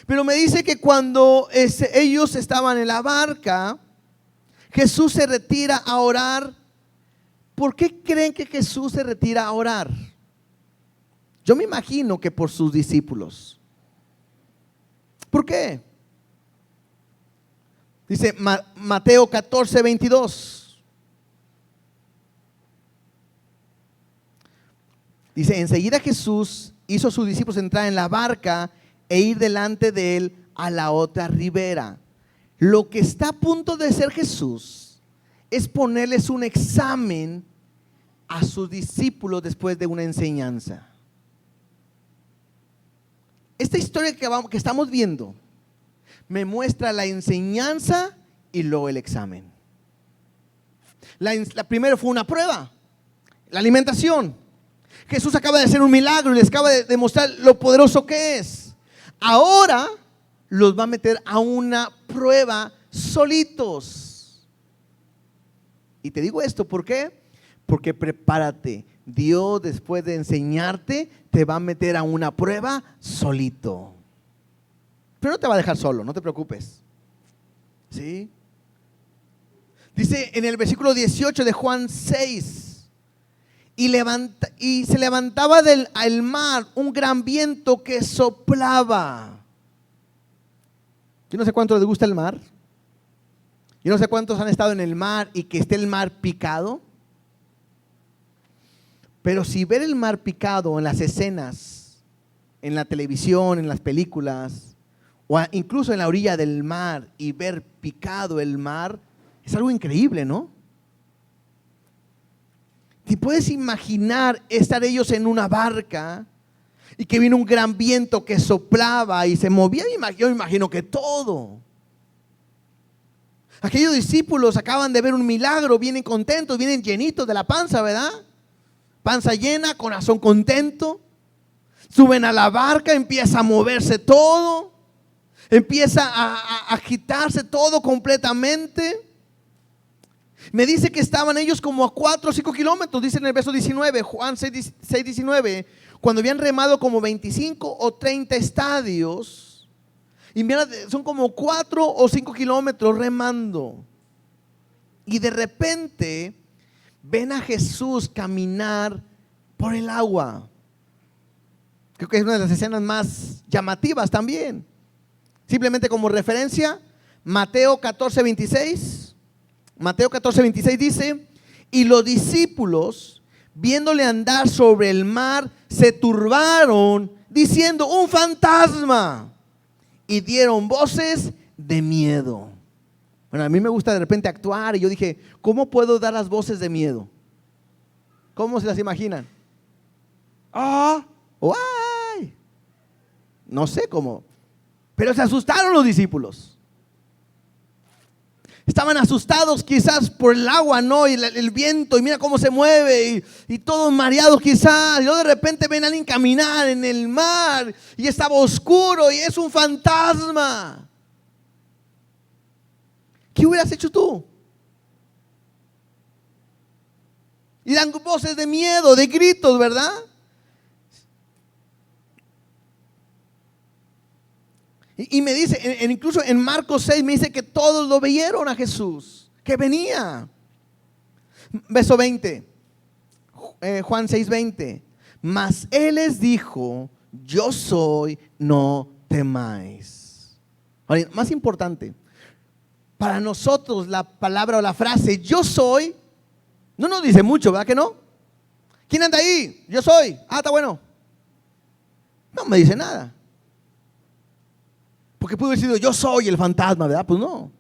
Pero me dice que cuando ellos estaban en la barca, Jesús se retira a orar. ¿Por qué creen que Jesús se retira a orar? Yo me imagino que por sus discípulos. ¿Por qué? Dice Mateo 14, 22. Dice: enseguida Jesús hizo a sus discípulos entrar en la barca e ir delante de él a la otra ribera. Lo que está a punto de hacer Jesús es ponerles un examen a sus discípulos después de una enseñanza. Esta historia que estamos viendo me muestra la enseñanza y luego el examen. La primera fue una prueba, la alimentación. Jesús acaba de hacer un milagro y les acaba de demostrar lo poderoso que es. Ahora los va a meter a una prueba solitos. Y te digo esto, ¿por qué? Porque prepárate. Dios, después de enseñarte, te va a meter a una prueba solito. Pero no te va a dejar solo, no te preocupes. ¿Sí? Dice en el versículo 18 de Juan 6. Y se levantaba del mar un gran viento que soplaba. Yo no sé cuántos les gusta el mar. Yo no sé cuántos han estado en el mar y que esté el mar picado. Pero si ver el mar picado en las escenas, en la televisión, en las películas, o incluso en la orilla del mar y ver picado el mar, es algo increíble, ¿no? ¿Te puedes imaginar estar ellos en una barca y que vino un gran viento que soplaba y se movía? Yo me imagino que todo. Aquellos discípulos acaban de ver un milagro, vienen contentos, vienen llenitos de la panza, ¿verdad? Panza llena, corazón contento. Suben a la barca, empieza a moverse todo, empieza a agitarse todo completamente. Me dice que estaban ellos como a 4 o 5 kilómetros, dice en el verso 19, Juan 6, 19, cuando habían remado como 25 o 30 estadios, y mira, son como 4 o 5 kilómetros remando. Y de repente ven a Jesús caminar por el agua. Creo que es una de las escenas más llamativas también. Simplemente como referencia, Mateo 14, 26. Mateo 14, 26 dice: y los discípulos, viéndole andar sobre el mar, se turbaron, diciendo: un fantasma, y dieron voces de miedo. Bueno, a mí me gusta de repente actuar y yo dije: ¿cómo puedo dar las voces de miedo? ¿Cómo se las imaginan? ¡Ah! ¡Oh, ay! No sé cómo, pero se asustaron los discípulos. Estaban asustados quizás por el agua, ¿no? Y el viento, y mira cómo se mueve, y todos mareados quizás. Y luego de repente ven a alguien caminar en el mar, y estaba oscuro, y es un fantasma. ¿Qué hubieras hecho tú? Y dan voces de miedo, de gritos, ¿verdad? Y me dice, incluso en Marcos 6 me dice que todos lo vieron a Jesús, que venía. Verso 20, Juan 6, 20. Mas él les dijo: yo soy, no temáis. Ahora, más importante, para nosotros la palabra o la frase yo soy no nos dice mucho, ¿verdad que no? ¿Quién anda ahí? Yo soy. Ah, está bueno. No me dice nada. Porque pudo haber sido yo soy el fantasma, ¿verdad? Pues no.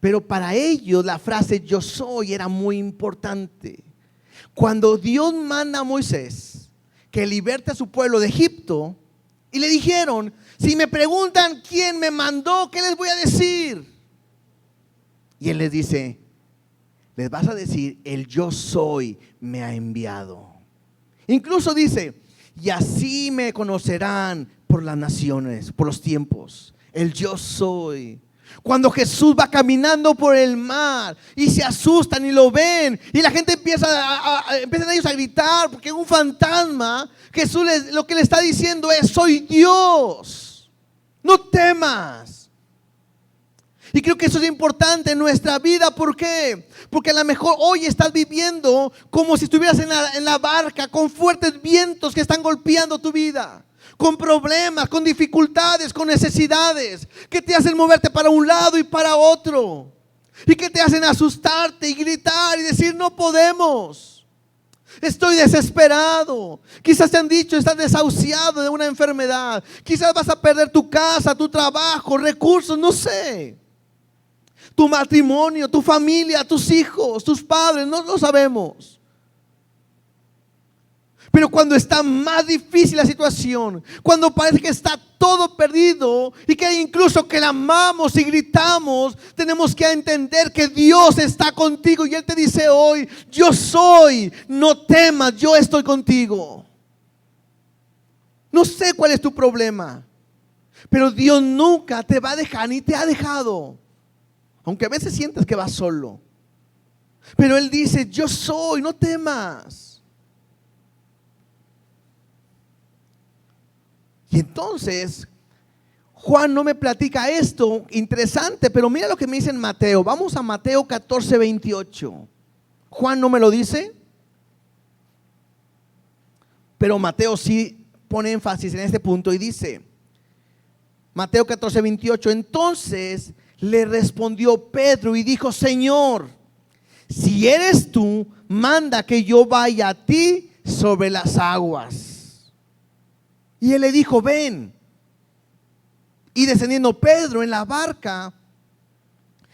Pero para ellos la frase yo soy era muy importante. Cuando Dios manda a Moisés que liberte a su pueblo de Egipto, y le dijeron, si me preguntan quién me mandó, ¿qué les voy a decir? Y él les dice, les vas a decir, el yo soy me ha enviado. Incluso dice, y así me conocerán por las naciones, por los tiempos, el yo soy. Cuando Jesús va caminando por el mar y se asustan y lo ven y la gente empiezan ellos a gritar porque es un fantasma, Jesús lo que le está diciendo es, soy Dios, no temas. Y creo que eso es importante en nuestra vida. ¿Por qué? Porque a lo mejor hoy estás viviendo como si estuvieras en la barca con fuertes vientos que están golpeando tu vida, con problemas, con dificultades, con necesidades que te hacen moverte para un lado y para otro, y que te hacen asustarte y gritar y decir no podemos, estoy desesperado. Quizás te han dicho estás desahuciado de una enfermedad, quizás vas a perder tu casa, tu trabajo, recursos, no sé, tu matrimonio, tu familia, tus hijos, tus padres, no lo sabemos. Pero cuando está más difícil la situación, cuando parece que está todo perdido y que incluso clamamos y gritamos, tenemos que entender que Dios está contigo y Él te dice hoy, yo soy, no temas, yo estoy contigo. No sé cuál es tu problema, pero Dios nunca te va a dejar ni te ha dejado, aunque a veces sientas que vas solo. Pero Él dice, yo soy, no temas. Y entonces Juan no me platica esto, interesante, pero mira lo que me dice en Mateo. Vamos a Mateo 14:28. Juan no me lo dice, pero Mateo sí pone énfasis en este punto y dice, Mateo 14:28, entonces le respondió Pedro y dijo, Señor, si eres tú, manda que yo vaya a ti sobre las aguas. Y él le dijo, ven. Y descendiendo Pedro en la barca,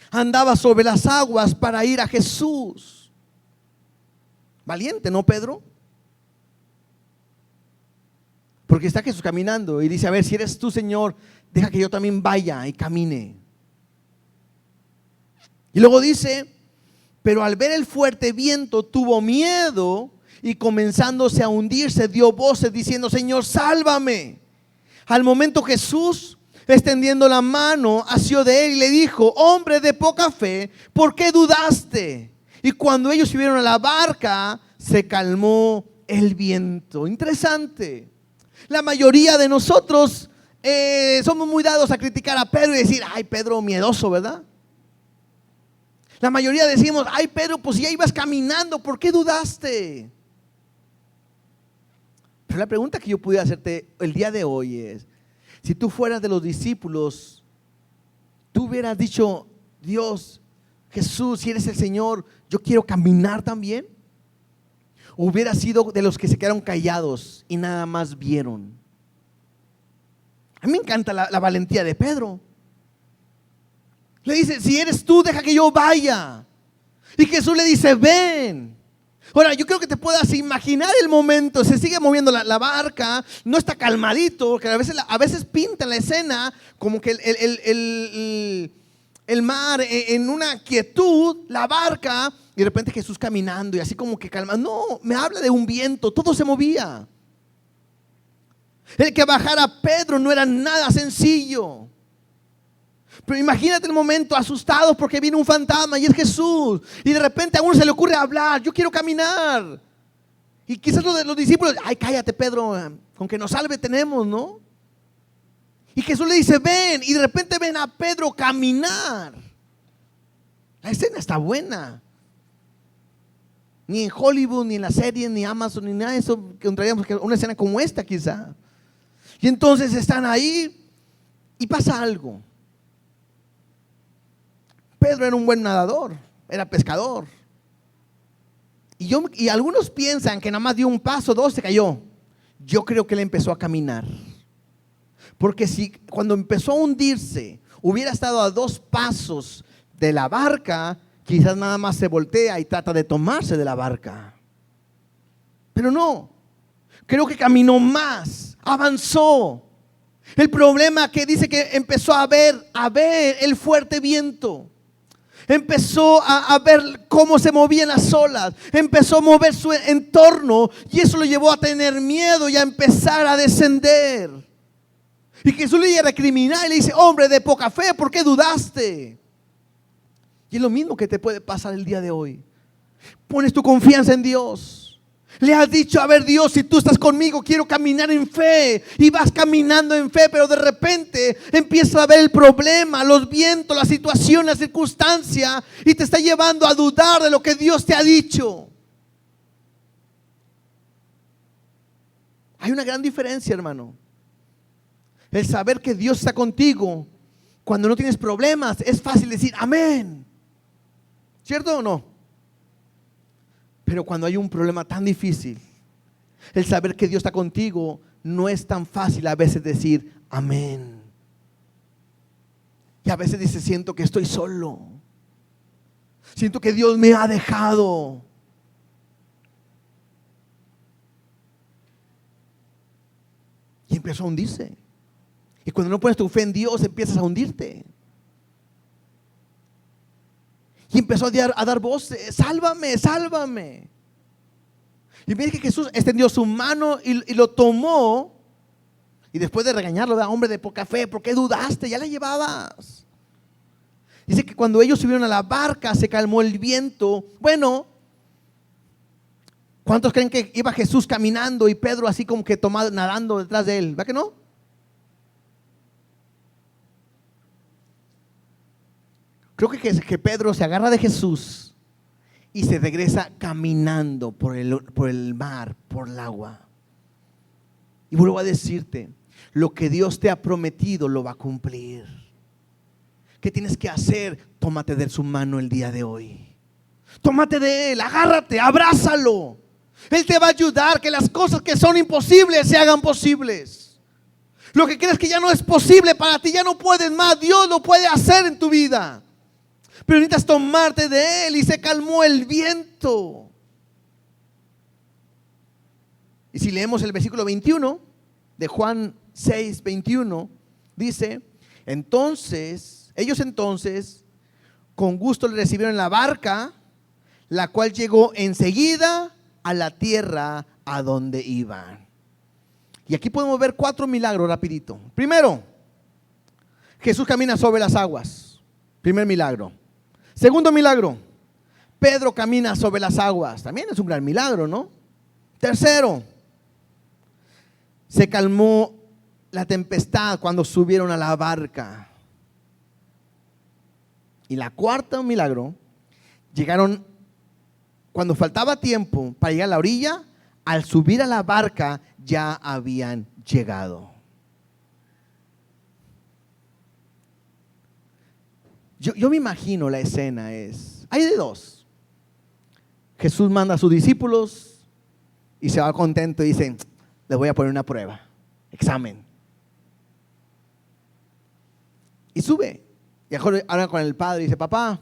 andaba sobre las aguas para ir a Jesús. Valiente, ¿no, Pedro? Porque está Jesús caminando y dice, a ver, si eres tú, Señor, deja que yo también vaya y camine. Y luego dice, pero al ver el fuerte viento tuvo miedo y comenzándose a hundirse dio voces diciendo, Señor, sálvame. Al momento Jesús, extendiendo la mano, asió de él y le dijo, hombre de poca fe, ¿por qué dudaste? Y cuando ellos subieron a la barca, se calmó el viento. Interesante. La mayoría de nosotros somos muy dados a criticar a Pedro y decir, ay, Pedro miedoso, ¿verdad? La mayoría decimos, ay, Pedro, pues ya ibas caminando, ¿por qué dudaste? Pero la pregunta que yo pudiera hacerte el día de hoy es, si tú fueras de los discípulos, tú hubieras dicho, Dios, Jesús, si eres el Señor, yo quiero caminar también. ¿O hubieras sido de los que se quedaron callados y nada más vieron? A mí me encanta la valentía de Pedro. Le dice, si eres tú, deja que yo vaya. Y Jesús le dice, ven. Ahora, yo creo que te puedas imaginar el momento. Se sigue moviendo la barca, no está calmadito, porque a veces pinta la escena como que el mar en una quietud, la barca, y de repente Jesús caminando y así como que calma. No, me habla de un viento, todo se movía. El que bajara Pedro no era nada sencillo. Pero imagínate el momento, asustados porque viene un fantasma y es Jesús. Y de repente a uno se le ocurre hablar, yo quiero caminar. Y quizás los discípulos, ay, cállate, Pedro, con que nos salve tenemos, ¿no? Y Jesús le dice, ven. Y de repente ven a Pedro caminar. La escena está buena. Ni en Hollywood, ni en la serie, ni Amazon, ni nada de eso encontraríamos una escena como esta quizá. Y entonces están ahí y pasa algo. Pedro era un buen nadador, era pescador. Y algunos piensan que nada más dio un paso, dos, se cayó. Yo creo que él empezó a caminar. Porque si cuando empezó a hundirse hubiera estado a 2 pasos de la barca, quizás nada más se voltea y trata de tomarse de la barca. Pero no, creo que caminó más, avanzó. El problema que dice que empezó a ver el fuerte viento. Empezó a ver cómo se movían las olas. Empezó a mover su entorno y eso lo llevó a tener miedo y a empezar a descender. Y Jesús le llega a recriminar y le dice: hombre de poca fe, ¿por qué dudaste? Y es lo mismo que te puede pasar el día de hoy. Pones tu confianza en Dios. Le has dicho: a ver, Dios, si tú estás conmigo, quiero caminar en fe. Y vas caminando en fe, pero de repente empiezas a ver el problema, los vientos, la situación, la circunstancia, y te está llevando a dudar de lo que Dios te ha dicho. Hay una gran diferencia, hermano. El saber que Dios está contigo cuando no tienes problemas, es fácil decir amén. ¿Cierto o no? Pero cuando hay un problema tan difícil, el saber que Dios está contigo no es tan fácil a veces decir amén. Y a veces dice: siento que estoy solo. Siento que Dios me ha dejado. Y empezó a hundirse. Y cuando no pones tu fe en Dios, empiezas a hundirte. Y empezó a dar voces: sálvame, sálvame. Y mire que Jesús extendió su mano y lo tomó. Y después de regañarlo: hombre de poca fe, ¿por qué dudaste? Ya la llevabas. Dice que cuando ellos subieron a la barca, se calmó el viento. Bueno, ¿cuántos creen que iba Jesús caminando y Pedro así como que tomado, nadando detrás de él? ¿Va que no? Creo que Pedro se agarra de Jesús y se regresa caminando por el mar, por el agua. Y vuelvo a decirte: lo que Dios te ha prometido lo va a cumplir. ¿Qué tienes que hacer? Tómate de su mano el día de hoy. Tómate de él, agárrate, abrázalo. Él te va a ayudar que las cosas que son imposibles se hagan posibles. Lo que crees que ya no es posible para ti, ya no puedes más, Dios lo puede hacer en tu vida. Pero necesitas tomarte de él. Y se calmó el viento. Y si leemos el versículo 21 de Juan 6, 21, dice: ellos entonces con gusto le recibieron en la barca, la cual llegó enseguida a la tierra a donde iban. Y aquí podemos ver 4 milagros rapidito. Primero, Jesús camina sobre las aguas. Primer milagro. Segundo milagro, Pedro camina sobre las aguas. También es un gran milagro, ¿no? Tercero, se calmó la tempestad cuando subieron a la barca. Y la cuarta milagro, llegaron cuando faltaba tiempo para llegar a la orilla. Al subir a la barca ya habían llegado. Yo me imagino la escena hay de dos. Jesús manda a sus discípulos y se va contento y dice: les voy a poner una prueba, examen. Y sube y habla con el padre y dice: papá,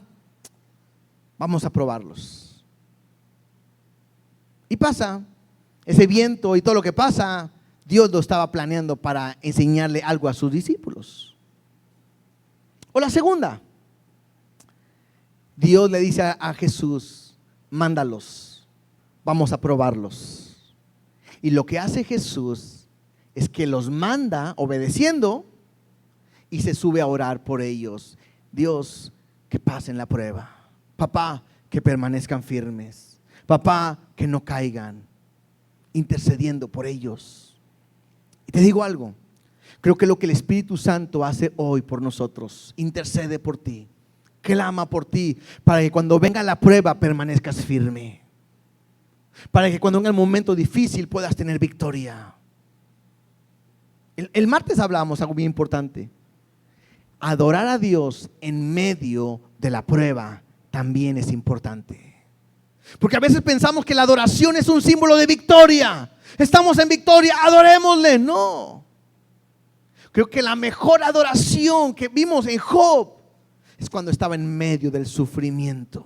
vamos a probarlos. Y pasa ese viento y todo lo que pasa. Dios lo estaba planeando para enseñarle algo a sus discípulos. O la segunda, Dios le dice a Jesús: mándalos, vamos a probarlos. Y lo que hace Jesús es que los manda obedeciendo y se sube a orar por ellos. Dios, que pasen la prueba. Papá, que permanezcan firmes. Papá, que no caigan. Intercediendo por ellos. Y te digo algo, creo que lo que el Espíritu Santo hace hoy por nosotros: intercede por ti, clama por ti, para que cuando venga la prueba permanezcas firme, para que cuando venga el momento difícil puedas tener victoria. El martes hablábamos algo bien importante: adorar a Dios en medio de la prueba también es importante. Porque a veces pensamos que la adoración es un símbolo de victoria. Estamos en victoria, adorémosle. No. Creo que la mejor adoración que vimos en Job es cuando estaba en medio del sufrimiento.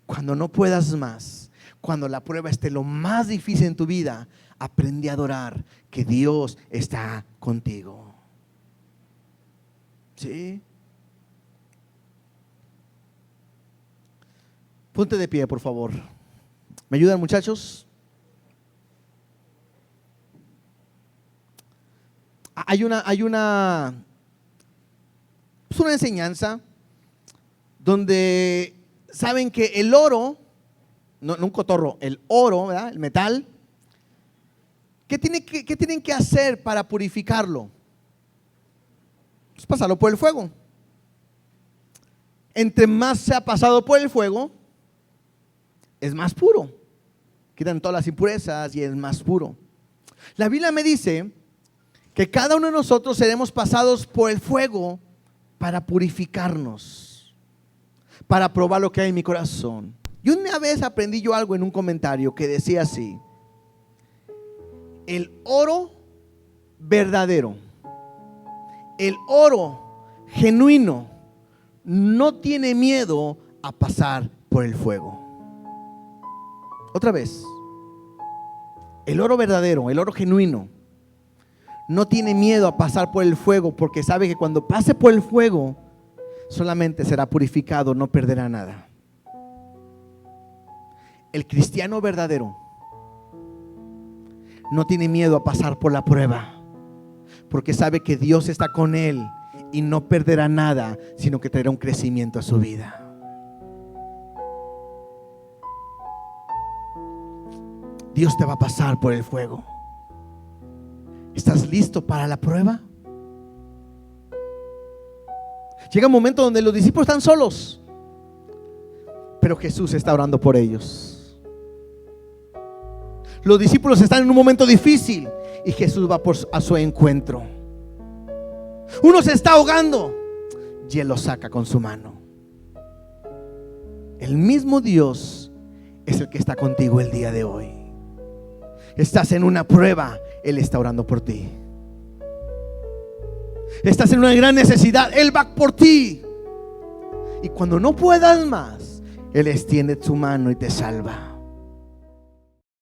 Cuando no puedas más, cuando la prueba esté lo más difícil en tu vida, aprendí a adorar que Dios está contigo. ¿Sí? Ponte de pie, por favor. ¿Me ayudan, muchachos? Hay una enseñanza donde saben que el oro, no un cotorro, el oro, ¿verdad? El metal, ¿qué tienen que hacer para purificarlo? Pues pasarlo por el fuego. Entre más se ha pasado por el fuego, es más puro. Quitan todas las impurezas y es más puro. La Biblia me dice que cada uno de nosotros seremos pasados por el fuego para purificarnos, para probar lo que hay en mi corazón. Y una vez aprendí yo algo en un comentario que decía así: el oro verdadero, el oro genuino, no tiene miedo a pasar por el fuego. Otra vez, el oro verdadero, el oro genuino, no tiene miedo a pasar por el fuego, porque sabe que cuando pase por el fuego solamente será purificado, no perderá nada. El cristiano verdadero no tiene miedo a pasar por la prueba, porque sabe que Dios está con él y no perderá nada, sino que traerá un crecimiento a su vida. Dios te va a pasar por el fuego. ¿Estás listo para la prueba? Llega un momento donde los discípulos están solos, pero Jesús está orando por ellos. Los discípulos están en un momento difícil y Jesús va a su encuentro. Uno se está ahogando y Él lo saca con su mano. El mismo Dios es el que está contigo el día de hoy. Estás en una prueba, Él está orando por ti. Estás en una gran necesidad, Él va por ti. Y cuando no puedas más, Él extiende su mano y te salva.